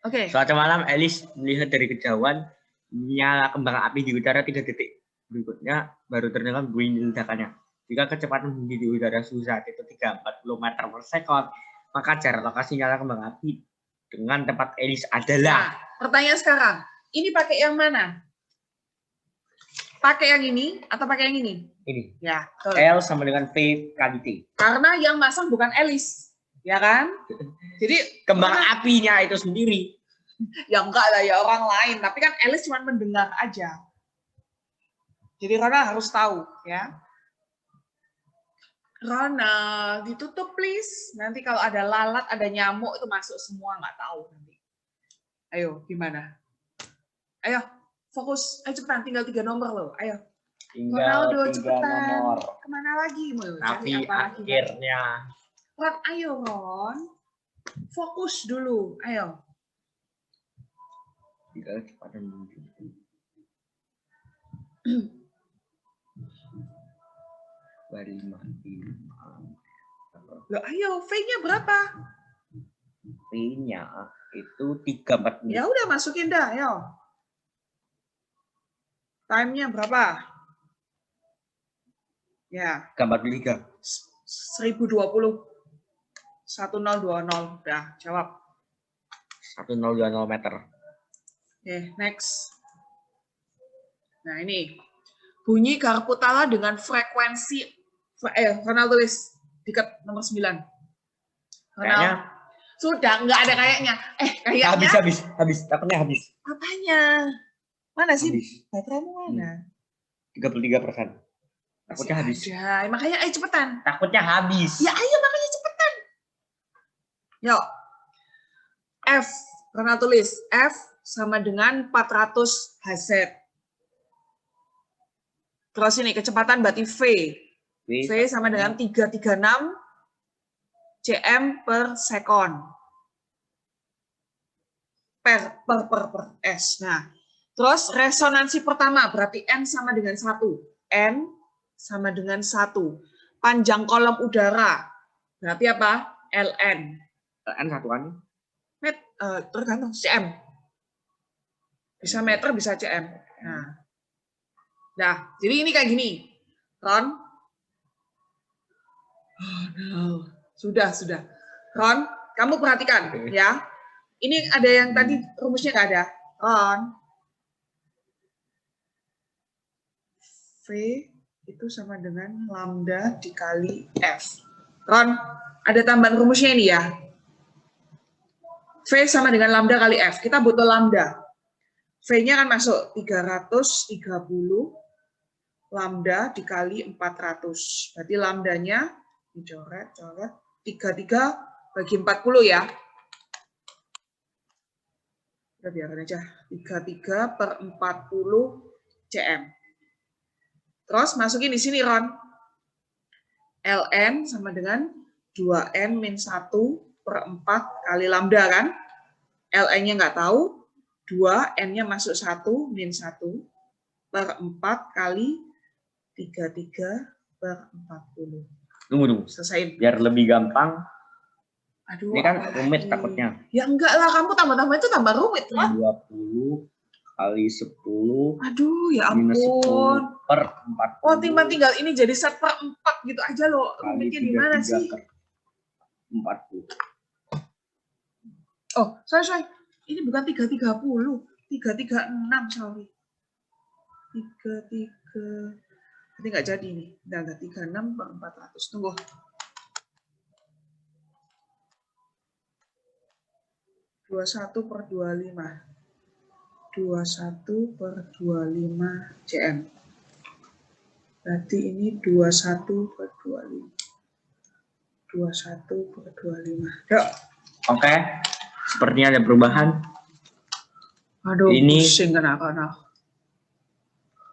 Oke. Suatu malam Alice melihat dari kejauhan nyala kembang api di udara 3 detik. Berikutnya baru terdengar bunyi ledakannya. Jika kecepatan bunyi di udara suhu saat itu 340 meter per sekon, maka jarak lokasi nyala kembang api dengan tempat Alice adalah. Nah, pertanyaan sekarang, ini pakai yang mana? Pakai yang ini atau pakai yang ini? Ini. Ya, betul. L sama dengan V kali T. Karena yang masang bukan Alice, ya kan? Jadi Kembang apinya itu sendiri. ya enggak lah ya orang lain, tapi kan Alice cuma mendengar aja. Jadi Ronald harus tahu, ya. Ronald, ditutup please. Nanti kalau ada lalat, ada nyamuk itu masuk semua, nggak tahu nanti. Ayo, gimana? Ayo, fokus. Ayo cepetan, tinggal 3 nomor loh. Ayo. Tinggal Ronaldo, 3 cepetan. nomor. Kemana lagi? Mau Tapi cari apa lagi? akhirnya Ron, ayo Ron. Fokus dulu. Ayo. tidak kecepatan bunyi. Loh, ayo, V-nya berapa? V-nya itu 340. Ya udah masukin dah, ayo. Time-nya berapa? Ya. 343. 1020. 1020. Udah, jawab. 1020 meter. Oke, next. Nah, ini. Bunyi Garputala dengan frekuensi Ronald tulis diket nomor 9. Kayaknya sudah nggak ada kayaknya. Kayaknya habis. Takutnya habis. Apanya? Mana sih? Habis. Bateraimu mana? 33%. Takutnya habis. Ya, makanya ayo cepetan. Takutnya habis. Ya ayo makanya cepetan. Yuk. F. Ronald tulis. F sama dengan 400 Hz. Terus ini kecepatan berarti V. V sama dengan 336 cm per sekon. Per S. Nah, terus resonansi pertama berarti N sama dengan 1. N sama dengan 1. Panjang kolom udara berarti apa? LN. LN satuan. Tergantung cm. Bisa meter, bisa cm. Nah, jadi ini kayak gini. Ron. Oh no. Sudah. Ron, kamu perhatikan ya. Ini ada yang tadi rumusnya nggak ada. Ron. V itu sama dengan lambda dikali F. Ron, ada tambahan rumusnya ini ya. V sama dengan lambda kali F. Kita butuh lambda. V-nya kan masuk 330 lambda dikali 400. Berarti lambdanya dicoret 33 bagi 40 ya. Udah biarkan aja. 33 per 40 cm. Terus masukin di sini, Ron. ln sama dengan 2n min 1 per 4 kali lambda kan? ln-nya nggak tahu, 2n-nya masuk 1 min 1 per 4 kali 33 per 40. Tunggu. Selesai. Biar lebih gampang. Aduh, Ini kan rumit takutnya. Ya enggak lah, kamu tambah-tambah itu tambah rumit lah. 20 kali 10 Aduh, ya minus ampun. 10 per 40. Oh, tinggal ini jadi set per 4 gitu aja loh. Kali Rumitnya di mana sih? 40. Oh, sorry. Ini bukan 330. 336, sorry. 33. Nanti nggak jadi nih. Udah 36 per 400. Tunggu. Dua satu per 25. 21 per 25 cm. Berarti ini 21 per 25. 21 per 25. Yuk. Oke. Sepertinya ada perubahan. Aduh, ini pusing anak-anak.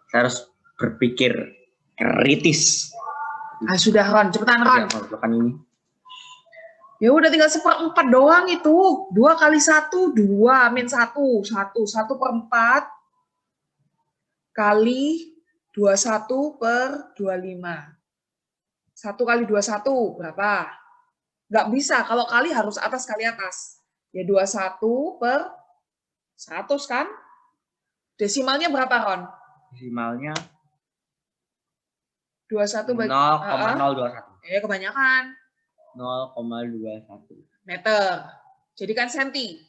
Saya harus berpikir kritis. Ah, sudah, Ron. Cepetan, Ron. Ya, ini. Ya udah tinggal 1/4 doang itu. 2 kali 1, 2 min 1. 1 per 4 kali 21 per 25. 1 kali 21 berapa? Nggak bisa. Kalau kali harus atas kali atas. Ya 21 per 100 kan? Desimalnya berapa, Ron? Desimalnya 21 bagi 0,021. Kebanyakan. 0,21 meter. Jadi kan senti.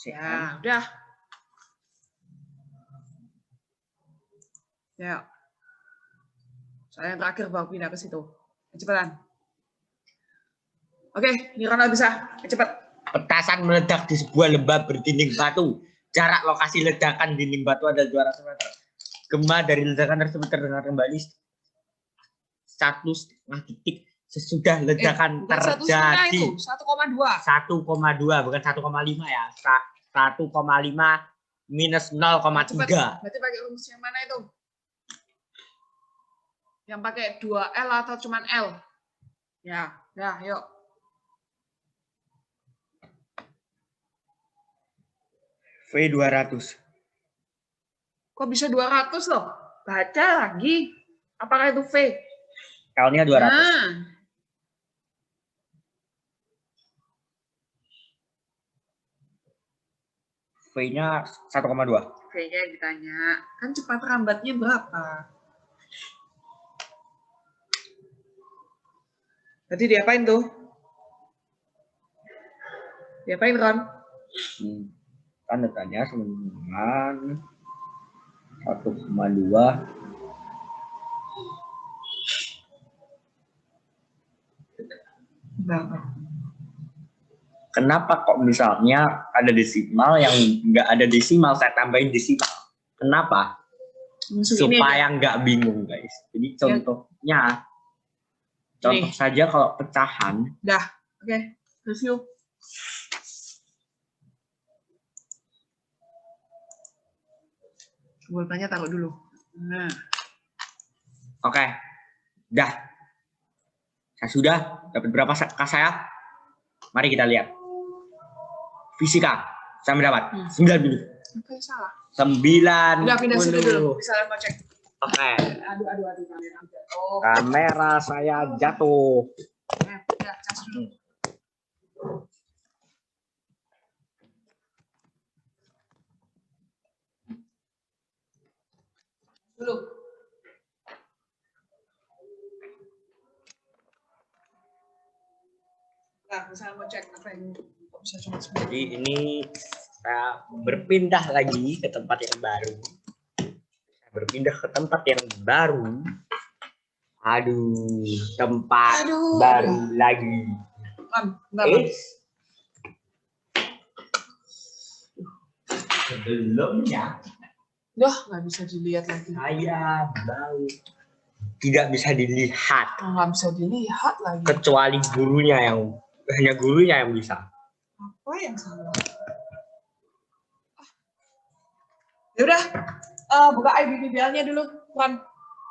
Ya, udah. Ya. Saya yang terakhir baru pindah ke situ. Cepetan. Oke, ini Ronald bisa. Cepat. Petasan meledak di sebuah lembah berdinding batu. Jarak lokasi ledakan dinding batu adalah 200 meter. Gema dari ledakan tersebut terdengar kembali 1,5 detik sesudah ledakan terjadi. 1,2. 1,2 bukan 1,5 ya. 1,5 minus 0,3. Berarti pakai rumus yang mana itu? Yang pakai 2L atau cuman L? Ya, yuk. V200. Kok bisa 200 loh? Baca lagi. Apakah itu V? L-nya 200. Nah. V-nya 1,2. V-nya ditanya. Kan cepat rambatnya berapa? Berarti diapain tuh? Diapain, Ron? Tanda tanya sama dengan 1,2. Kenapa kok misalnya ada desimal yang nggak ada desimal, saya tambahin desimal? Kenapa? Supaya nggak bingung, guys. Jadi contohnya, contoh saja kalau pecahan. Dah, oke. Review. Pulpennya taruh dulu. Nah. Oke. Dah. Saya sudah dapat berapa saya? Mari kita lihat. Fisika. Saya mendapat 90. Apa yang salah? 90. Udah pindah situ dulu. Bisa mau cek. Oke. Aduh, kamera jatuh. Kamera saya jatuh. Udah, cas dulu. Dulu. Nah, misalnya mau cek apa yang bisa cuma sebentar. Jadi ini saya berpindah lagi ke tempat yang baru. Aduh, tempat baru lagi. Sebelumnya. Loh, nggak bisa dilihat lagi. Saya baru tidak bisa dilihat. Nggak bisa dilihat lagi. Kecuali gurunya hanya gurunya yang bisa. Apa yang salah? Ya udah, buka IDPBL-nya dulu, Wan.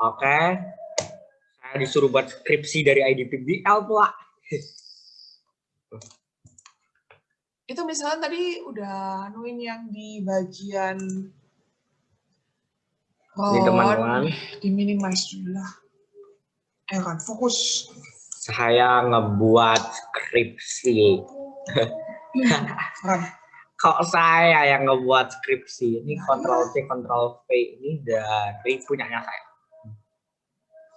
Oke. Saya disuruh buat skripsi dari IDPBL pula. Itu misalnya tadi udah nuin yang di bagian Ini teman-teman. Di minimize dulu lah. Ayo kan, fokus. Saya ngebuat skripsi. Ran. Kok saya yang ngebuat skripsi? Ini Ctrl C, Ctrl V ini dari punyanya saya.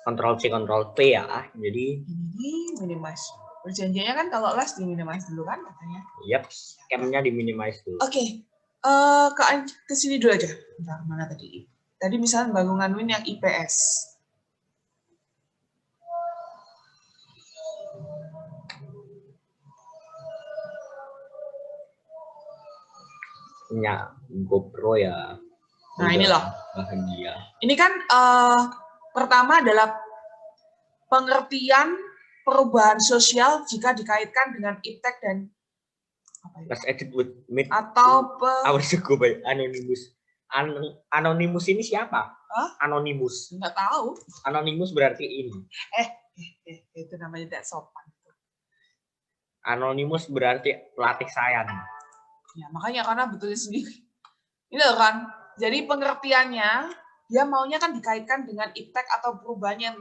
Ctrl C, Ctrl V ya. Jadi Ini minimize. Perjanjiannya kan kalau les di minimize dulu kan katanya. Yap, scam-nya di minimize dulu. Oke. Ke sini dulu aja. Bentar, mana tadi? Tadi misalnya bangunan Win yang IPS. Ya, GoPro ya. Nah, ini loh. Bahagia. Ini kan pertama adalah pengertian perubahan sosial jika dikaitkan dengan iptek dan apa ya? Let's edit with meet Atau our suku by Anonymous. Anonymous ini siapa? Hah? Anonymous. Nggak tahu. Anonymous berarti ini. Itu namanya tidak sopan. Anonymous berarti pelatih saya nih. Ya, makanya karena betulnya sendiri. Ini loh kan. Jadi pengertiannya dia maunya kan dikaitkan dengan iptek atau perubahan yang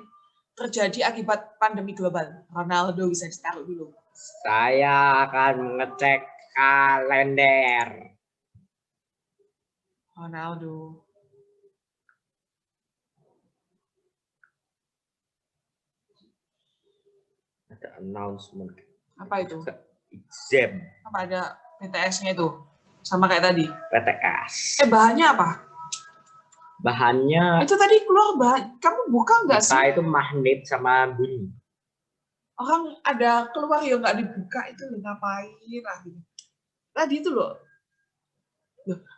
terjadi akibat pandemi global. Ronaldo bisa ditaruh dulu. Saya akan mengecek kalender. Ronaldo. Ada announcement. Apa itu? Exam. Apa ada PTS-nya itu? Sama kayak tadi. PTS. Bahannya apa? Bahannya Itu tadi keluar bahan. Kamu buka nggak sih? itu magnet sama bunyi. Orang ada keluar ya nggak dibuka itu loh, ngapain lagi? Tadi itu loh.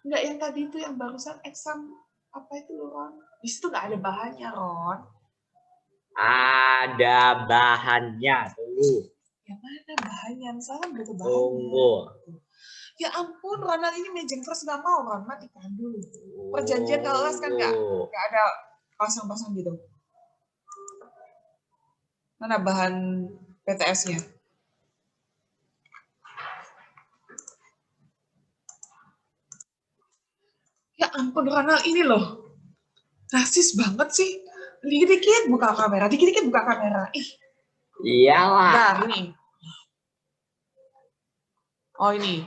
Nggak yang tadi itu yang barusan exam apa itu loh, Ron? Di situ nggak ada bahannya, Ron. Ada bahannya tuh. Yang mana bahannya? Misalnya butuh bahannya. Tunggu. Ya ampun, Ronald ini mejeng terus nggak mau, Ron. Matikan dulu. Perjanjian kalau les kan nggak ada pasang-pasang gitu. Mana bahan PTS-nya? Ya ampun, Ronald ini loh. Rasis banget sih. Dikit-dikit buka kamera, dikit-dikit buka kamera. Iyalah. Nah, ini. Oh, ini.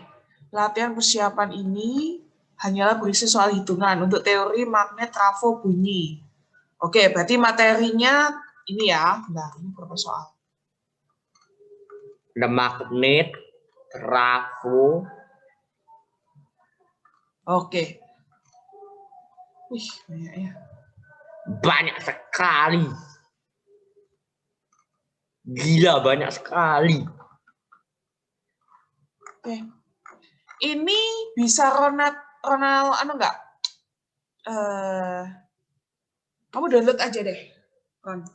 Latihan persiapan ini hanyalah berisi soal hitungan untuk teori magnet trafo bunyi. Oke, berarti materinya ini ya. Nah, ini berapa soal? Ada magnet, trafo. Oke. Wih, banyak ya. Banyak sekali. Gila, banyak sekali. Oke. Ini bisa Ronald anu enggak? Kamu download aja deh.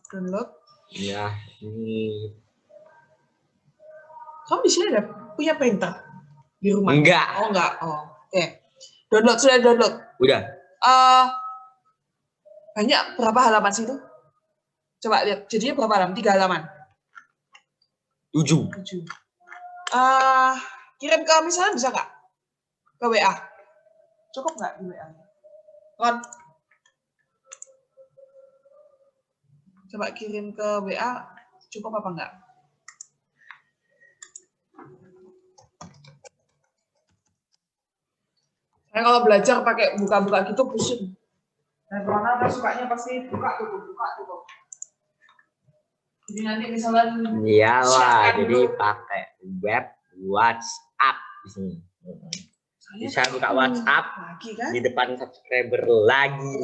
Download. Ya, ini. Kamu di sini ada punya printer di rumah? Enggak. Oh, enggak. Oh, oke. Download, sudah download. Udah. Banyak berapa halaman sih itu? Coba lihat. Jadinya berapa halaman? 3 halaman. 7. Kirim ke misalnya bisa nggak? Ke WA. Cukup nggak di WA? Ron. Coba kirim ke WA. Cukup apa nggak? Saya kalau belajar pakai buka-buka gitu pusing. Dan Ronald kan sukanya pasti buka tuh. Jadi nanti misalnya Iyalah, jadi pakai web WhatsApp di sini. Bisa buka WhatsApp lagi, kan? di depan subscriber lagi.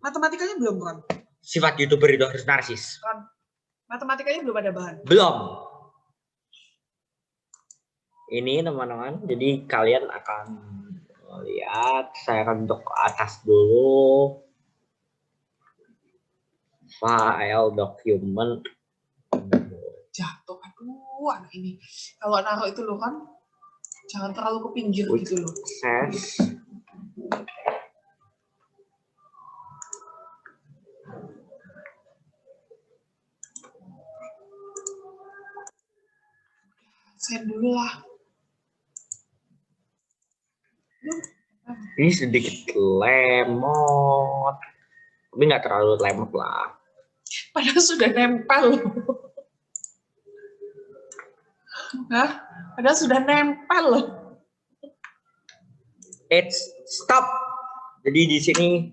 Matematikanya belum, Ron? Sifat YouTuber itu harus narsis. Ron, matematikanya belum ada bahan. Belum. Ini teman-teman, jadi kalian akan lihat, saya akan untuk ke atas dulu. File document. Jatuh, aduh anak ini. Kalau naruh itu loh kan, jangan terlalu ke pinggir gitu loh. Sukses. Send dulu lah. Ini sedikit lemot, tapi nggak terlalu lemot lah. Padahal sudah nempel loh. Hah? Padahal sudah nempel loh. Stop. Jadi di sini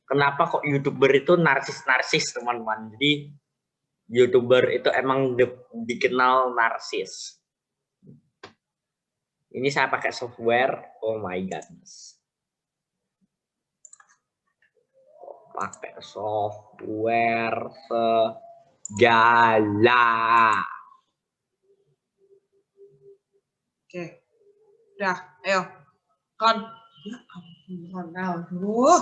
kenapa kok YouTuber itu narsis teman-teman? Jadi YouTuber itu emang dikenal narsis. Ini saya pakai software, oh my goodness. Pakai software segala. Oke. Udah, ayo. Kon. Ya ampun, aduh.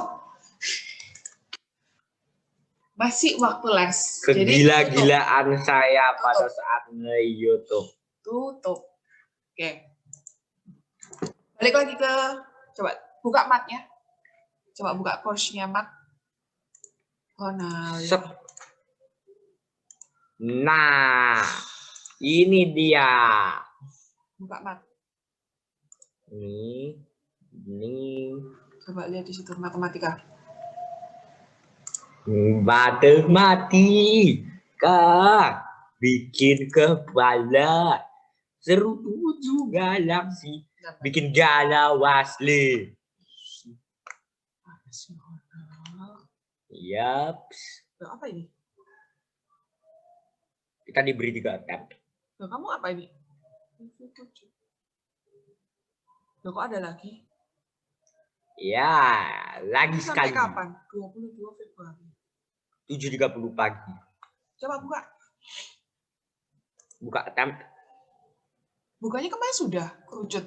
Masih waktu les. Kegila-gilaan saya pada saat nge-YouTube. Tutup. Oke. Balik lagi ke, coba buka matnya. Coba buka course-nya mat. Ronald. Nah, ini dia. Buka mat. Ini. Coba lihat di situ matematika. Matematika bikin kepala seru tujuh galaksi. Bikin galau asli. Yaps. Apa ini? Kita diberi 3 attempt. Loh, kamu apa ini? Loh, kok ada lagi? Ya, lagi Sampai sekali. kapan? 22 Februari. 7.30 pagi. Coba buka. Buka attempt. Bukanya kemarin sudah kerucut.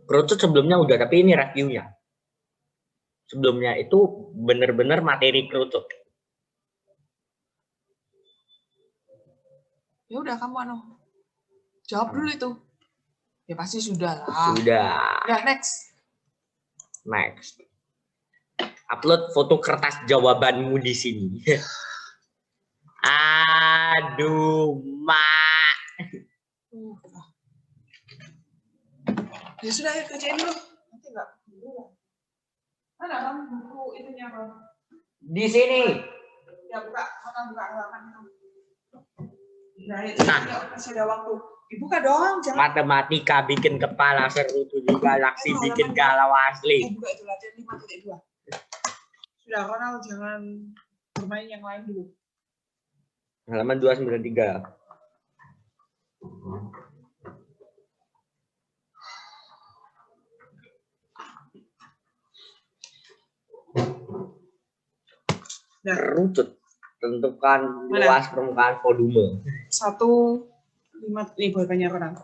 Kerucut sebelumnya udah, tapi ini reviewnya. Sebelumnya itu bener-bener materi kerucut. Ya udah kamu jawab dulu itu. Ya pasti sudah lah. Sudah. Udah next. Upload foto kertas jawabanmu di sini. Aduh, Mak. Ya sudah, ya kerjain dulu. Nanti enggak dulu. Mana kamu buku itunya, Bang? Di sini. Ya buka halaman itu. Nah, masih ada waktu. Dibuka dong, jangan. Matematika bikin kepala seru, 7 galaksi bikin galau asli. Buka itu latihan 5.2. Sudah, Ronald jangan bermain yang lain dulu. Halaman 293. Kerucut. Tentukan luas permukaan volume. 1,5 nih bolanya Ronald.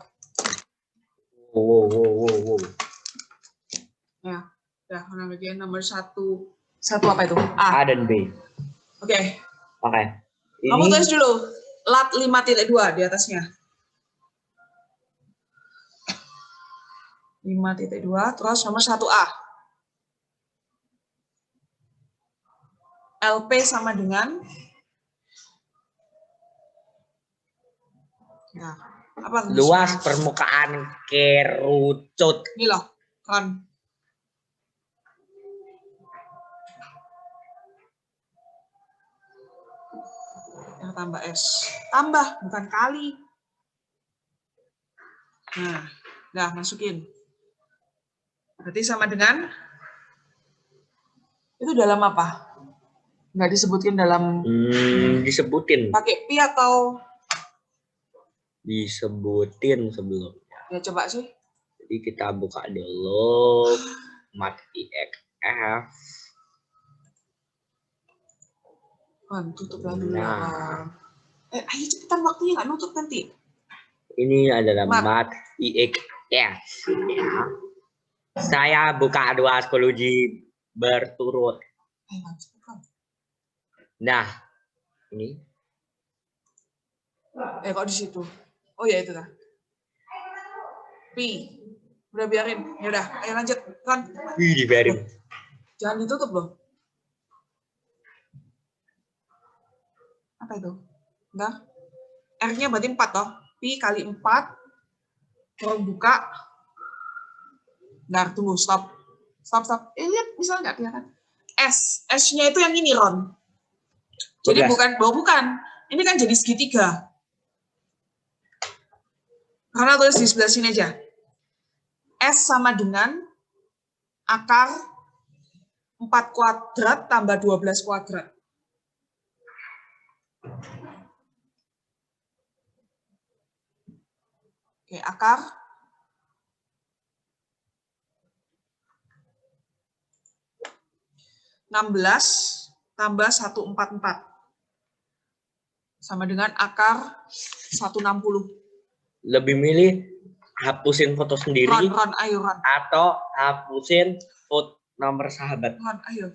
Wow. Ya, udah Ronald bagian nomor 1. Satu apa itu? A dan B. Oke. Ini... Kamu tulis dulu. Lat 5.2 di atasnya. 5.2 terus nomor 1A. LP sama dengan ya, apa luas permukaan kerucut. Ini loh, kan. Yang tambah S. Tambah, bukan kali. Nah, udah masukin. Berarti sama dengan itu dalam apa? Nggak disebutin dalam disebutin. Pakai pi atau disebutin sebelumnya. Ya coba sih. Jadi kita buka dulu mat.ixf. Tutup lagi ya. Ayo cepetan, waktunya nggak nutup nanti. Ini adalah mat.ixf. Ya. Saya buka 2 psikologi berturut. Nah, ini. Kok di situ? Oh ya itu lah. Pi. Udah biarin. Ya udah, ayo lanjut. Kan. Wih, dibiarin. Jangan ditutup loh. Apa itu? Enggak. R-nya berarti 4 toh. Pi kali 4. Kurang buka. Bentar, tunggu, stop. Stop. Lihat, bisa nggak kelihatan? S-nya itu yang ini, Ron. Jadi bukan. Ini kan jadi segitiga. Karena tulis di sebelah sini aja. S sama dengan akar 4 kuadrat tambah 12 kuadrat. Oke, akar 16 tambah 144 sama dengan akar 160. Lebih milih hapusin foto sendiri Ron, ayo Ron. atau hapusin foto nomor sahabat. Ron, ayo,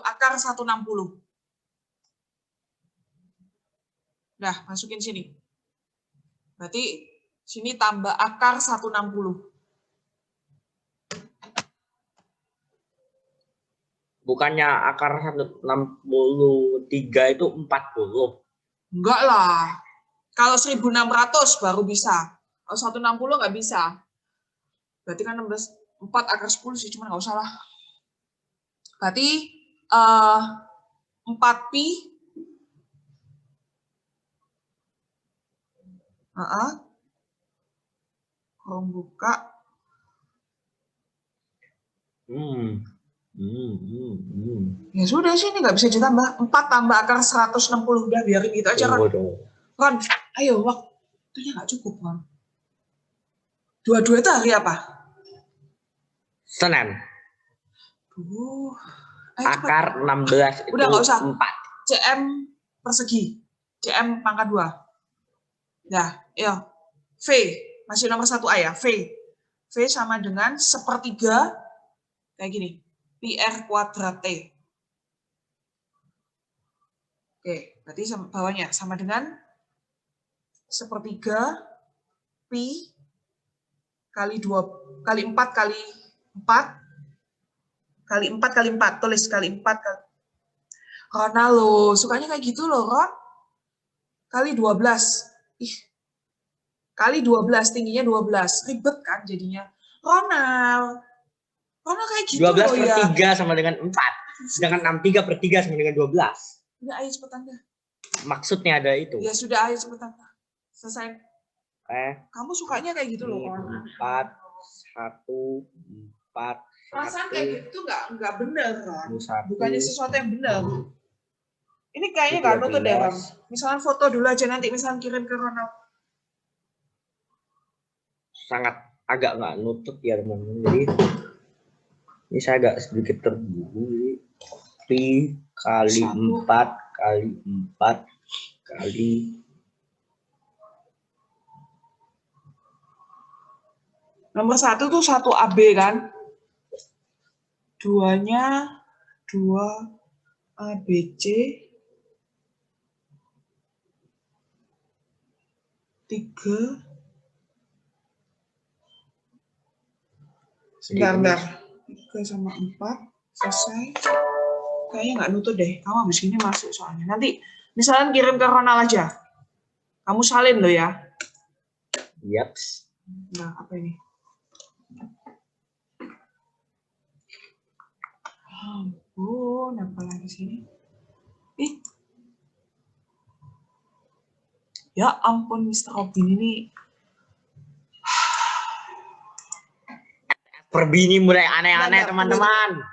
akar 160. Nah, masukin sini. Berarti sini tambah akar 160. Bukannya akar 163 itu 40. Enggak lah. Kalau 1600 baru bisa. Kalau 160 nggak bisa. Berarti kan 4 akar 10 sih, cuma nggak usah lah. Berarti 4pi kurang buka. Ya sudah sih, ini nggak bisa ditambah. 4 tambah akar 160. Udah, biarin gitu aja, Ron. Ron, ayo, waktunya nggak cukup, Ron. Dua-dua itu hari apa? Senin. Akar cepat. 16 itu udah nggak usah. 4. CM persegi. CM pangkat 2. Ya, V. Masih nomor 1A ya, V. V sama dengan 1/3 kayak gini. PR kuadrat T. Oke, berarti bawahnya sama dengan 1/3 pi kali 4 kali 4 kali 4 kali 4. Tulis kali 4 kali. Rona lo, sukanya kayak gitu loh, Ron. Kali 12. Kali 12, tingginya 12. Ribet kan jadinya. Ronald kayak gitu 12 loh per ya. 3 sama dengan 4. Sedangkan 63 per 3 sama dengan 12. Udah, ayo cepetan dah. Maksudnya ada itu. Ya sudah, ayo cepetan. Selesai. Kamu sukanya kayak gitu loh, 4, 1, 4. Perasaan kayak gitu nggak bener, Ron. Bukannya sesuatu yang bener. Ini kayaknya nggak nutut deh, Ron. Misalnya foto dulu aja, nanti misalnya kirim ke Ronald. Sangat agak nggak nutut ya, teman-teman. Jadi ini saya agak sedikit terburu. Pi kali 4 kali 4 kali nomor 1 tuh 1 AB kan? 2-nya 2 ABC. 3. Sebentar. 3 sama 4. Selesai. Kayaknya nggak nutut deh. Kamu habis ini masuk soalnya. Nanti misalnya kirim ke Ronald aja. Kamu salin loh ya. Yap. Nah, apa ini? Ampun, apa lagi sini? Ya ampun, Mr. Robin ini. Perbini mulai aneh-aneh, teman-teman.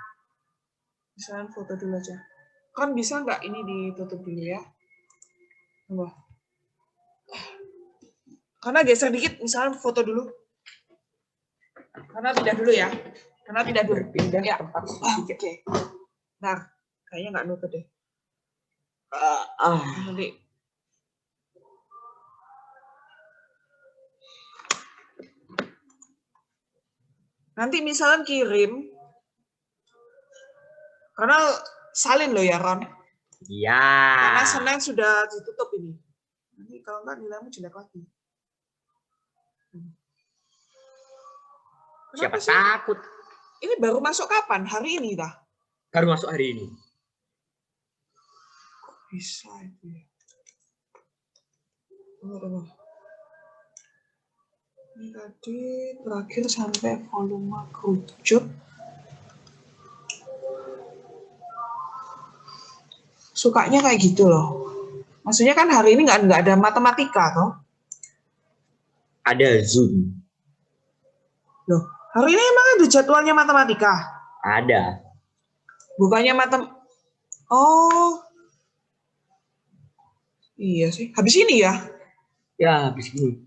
Misalnya foto dulu aja. Kan bisa nggak ini ditutup dulu ya? Wah. Karena geser dikit, misalnya foto dulu. Karena pindah dulu ya. Pindah ya. Oke. Nah, kayaknya nggak nutut deh. Nanti misalnya kirim. Karena salin loh ya, Ron. Iya. Karena Senin sudah ditutup ini. Nanti kalau enggak nilaimu jelek lagi. Siapa Kenapa sih? takut? Ini baru masuk kapan? Hari ini dah? Baru masuk hari ini. Kok bisa itu ya? Tunggu. Ini tadi terakhir sampai volume kerucut. Sukanya kayak gitu loh. Maksudnya kan hari ini nggak ada matematika toh? Ada Zoom. Loh, hari ini emang ada jadwalnya matematika? Ada. Bukannya Oh. Iya sih. Habis ini ya? Ya, habis ini.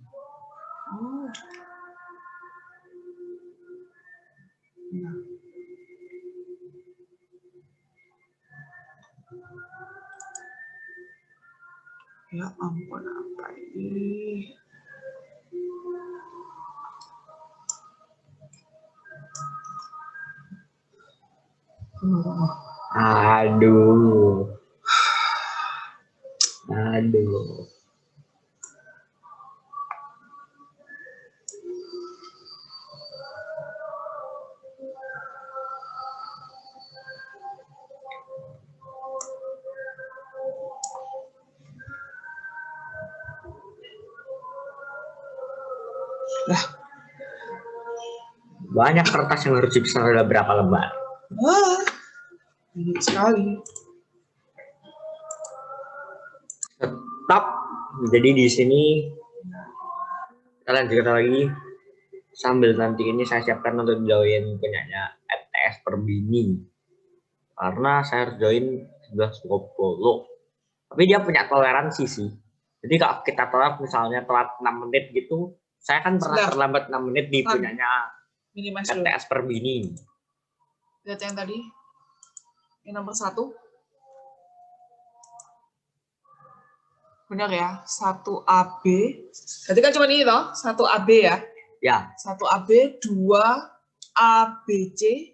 Oh. Ya. Ya ampun, apa ini? Aduh. Aduh. Lah, Banyak kertas yang harus dipesan, ada berapa lembar? wah, banyak sekali. Stop. Jadi di sini kalian cerita lagi sambil nanti ini saya siapkan untuk join punyanya FTS Perbini. Karena saya harus join 11.20. Tapi dia punya toleransi sih. Jadi kalau kita telat misalnya telat 6 menit gitu, saya kan pernah terlambat 6 menit di punyanya FTS Perbini. Lihat yang tadi. Yang nomor 1. Benar ya, 1 AB. Berarti kan cuma ini toh, 1 AB ya. Ya. 1 AB, 2 ABC,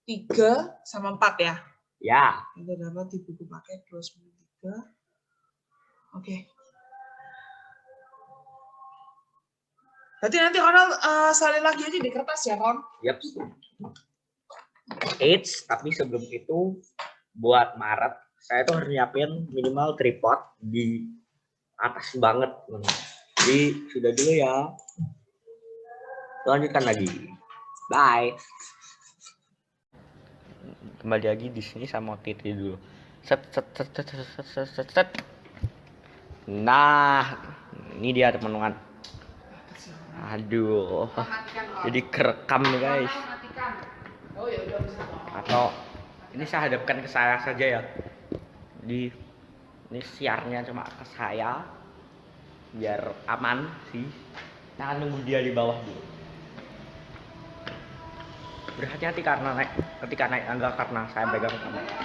3 sama 4 ya. Ya. Itu dapat di buku paket 293. Oke. Berarti nanti Ronald salin lagi aja di kertas ya, Ron? Yap. Tapi sebelum itu buat Maret saya tuh harus nyiapin minimal tripod di atas banget. Jadi sudah dulu ya. Lanjutkan lagi. Bye. Kembali lagi di sini saya mau titik dulu. Set. Nah, ini dia teman-teman. Aduh. Jadi kerekam nih guys. Atau ini saya hadapkan ke saya saja ya. Jadi ini siarnya cuma ke saya biar aman sih. Jangan nunggu dia di bawah dulu. Berhati-hati karena ketika naik tangga karena saya pegang kamera.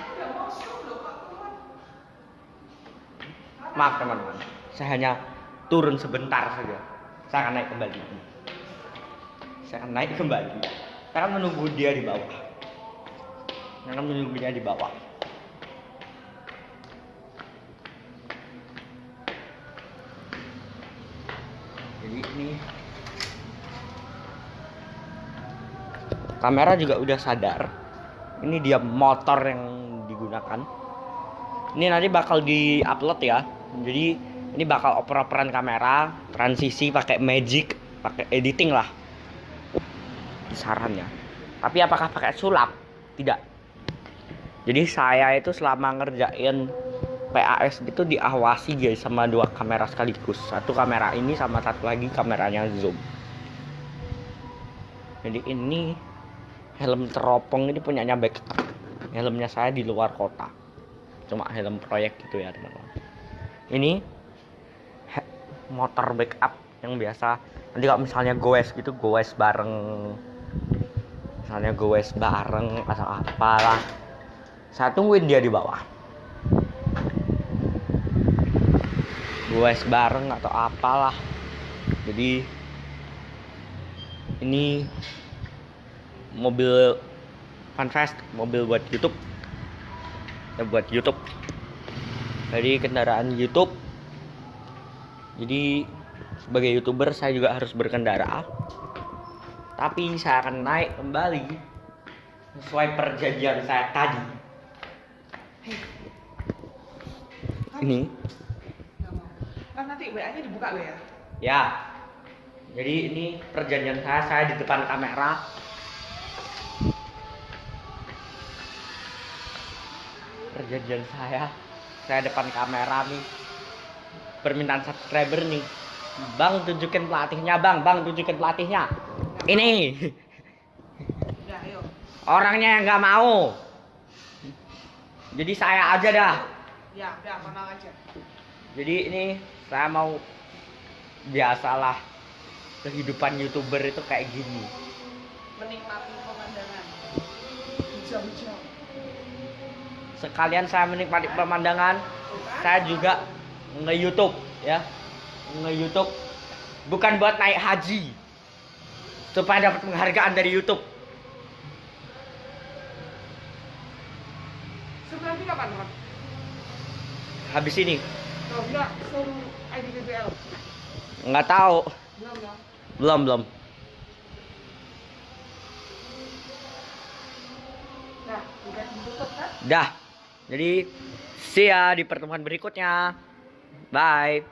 Maaf teman-teman, saya hanya turun sebentar saja. Saya akan naik kembali. Saya akan menunggu dia di bawah. Jadi ini kamera juga udah sadar. Ini dia motor yang digunakan. Ini nanti bakal di-upload ya. Jadi ini bakal oper-operan kamera, transisi pakai Magic, pakai editing lah. Sarannya. Tapi apakah pakai sulap? Tidak. Jadi saya itu selama ngerjain PAS itu diawasi guys sama 2 kamera sekaligus. Satu kamera ini sama satu lagi kameranya zoom. Jadi ini helm teropong ini punyanya backup. Helmnya saya di luar kota. Cuma helm proyek gitu ya teman-teman. Ini motor backup yang biasa. Nanti kalau misalnya goes bareng. Misalnya goes bareng atau apalah. Saya tungguin dia di bawah. Goes bareng atau apalah. Jadi ini mobil Funfest, mobil buat YouTube. Ya buat YouTube. dari kendaraan YouTube. Jadi sebagai YouTuber saya juga harus berkendara. Tapi saya akan naik kembali sesuai perjanjian saya tadi. Ini. Kan nanti WA-nya dibuka lo ya. Ya. Jadi ini perjanjian saya di depan kamera. Perjanjian saya depan kamera nih. Permintaan subscriber nih. Bang tunjukin pelatihnya, Bang tunjukin pelatihnya. Ini. Ya, ayo. Orangnya yang nggak mau. Jadi saya aja dah. Ya, udah kenal aja. Jadi ini saya mau, biasalah kehidupan YouTuber itu kayak gini. Menikmati pemandangan. Hijau-hijau. Sekalian saya menikmati pemandangan, saya juga nge-YouTube ya. Nge-YouTube bukan buat naik haji, supaya dapat penghargaan dari YouTube. Sebenarnya ini kapan, Bang? Habis ini Kalau enggak, suruh ID BBL. nggak tahu, Belum ya? belum. Nah, udah ditutup kan? Dah. Jadi see ya di pertemuan berikutnya. Bye.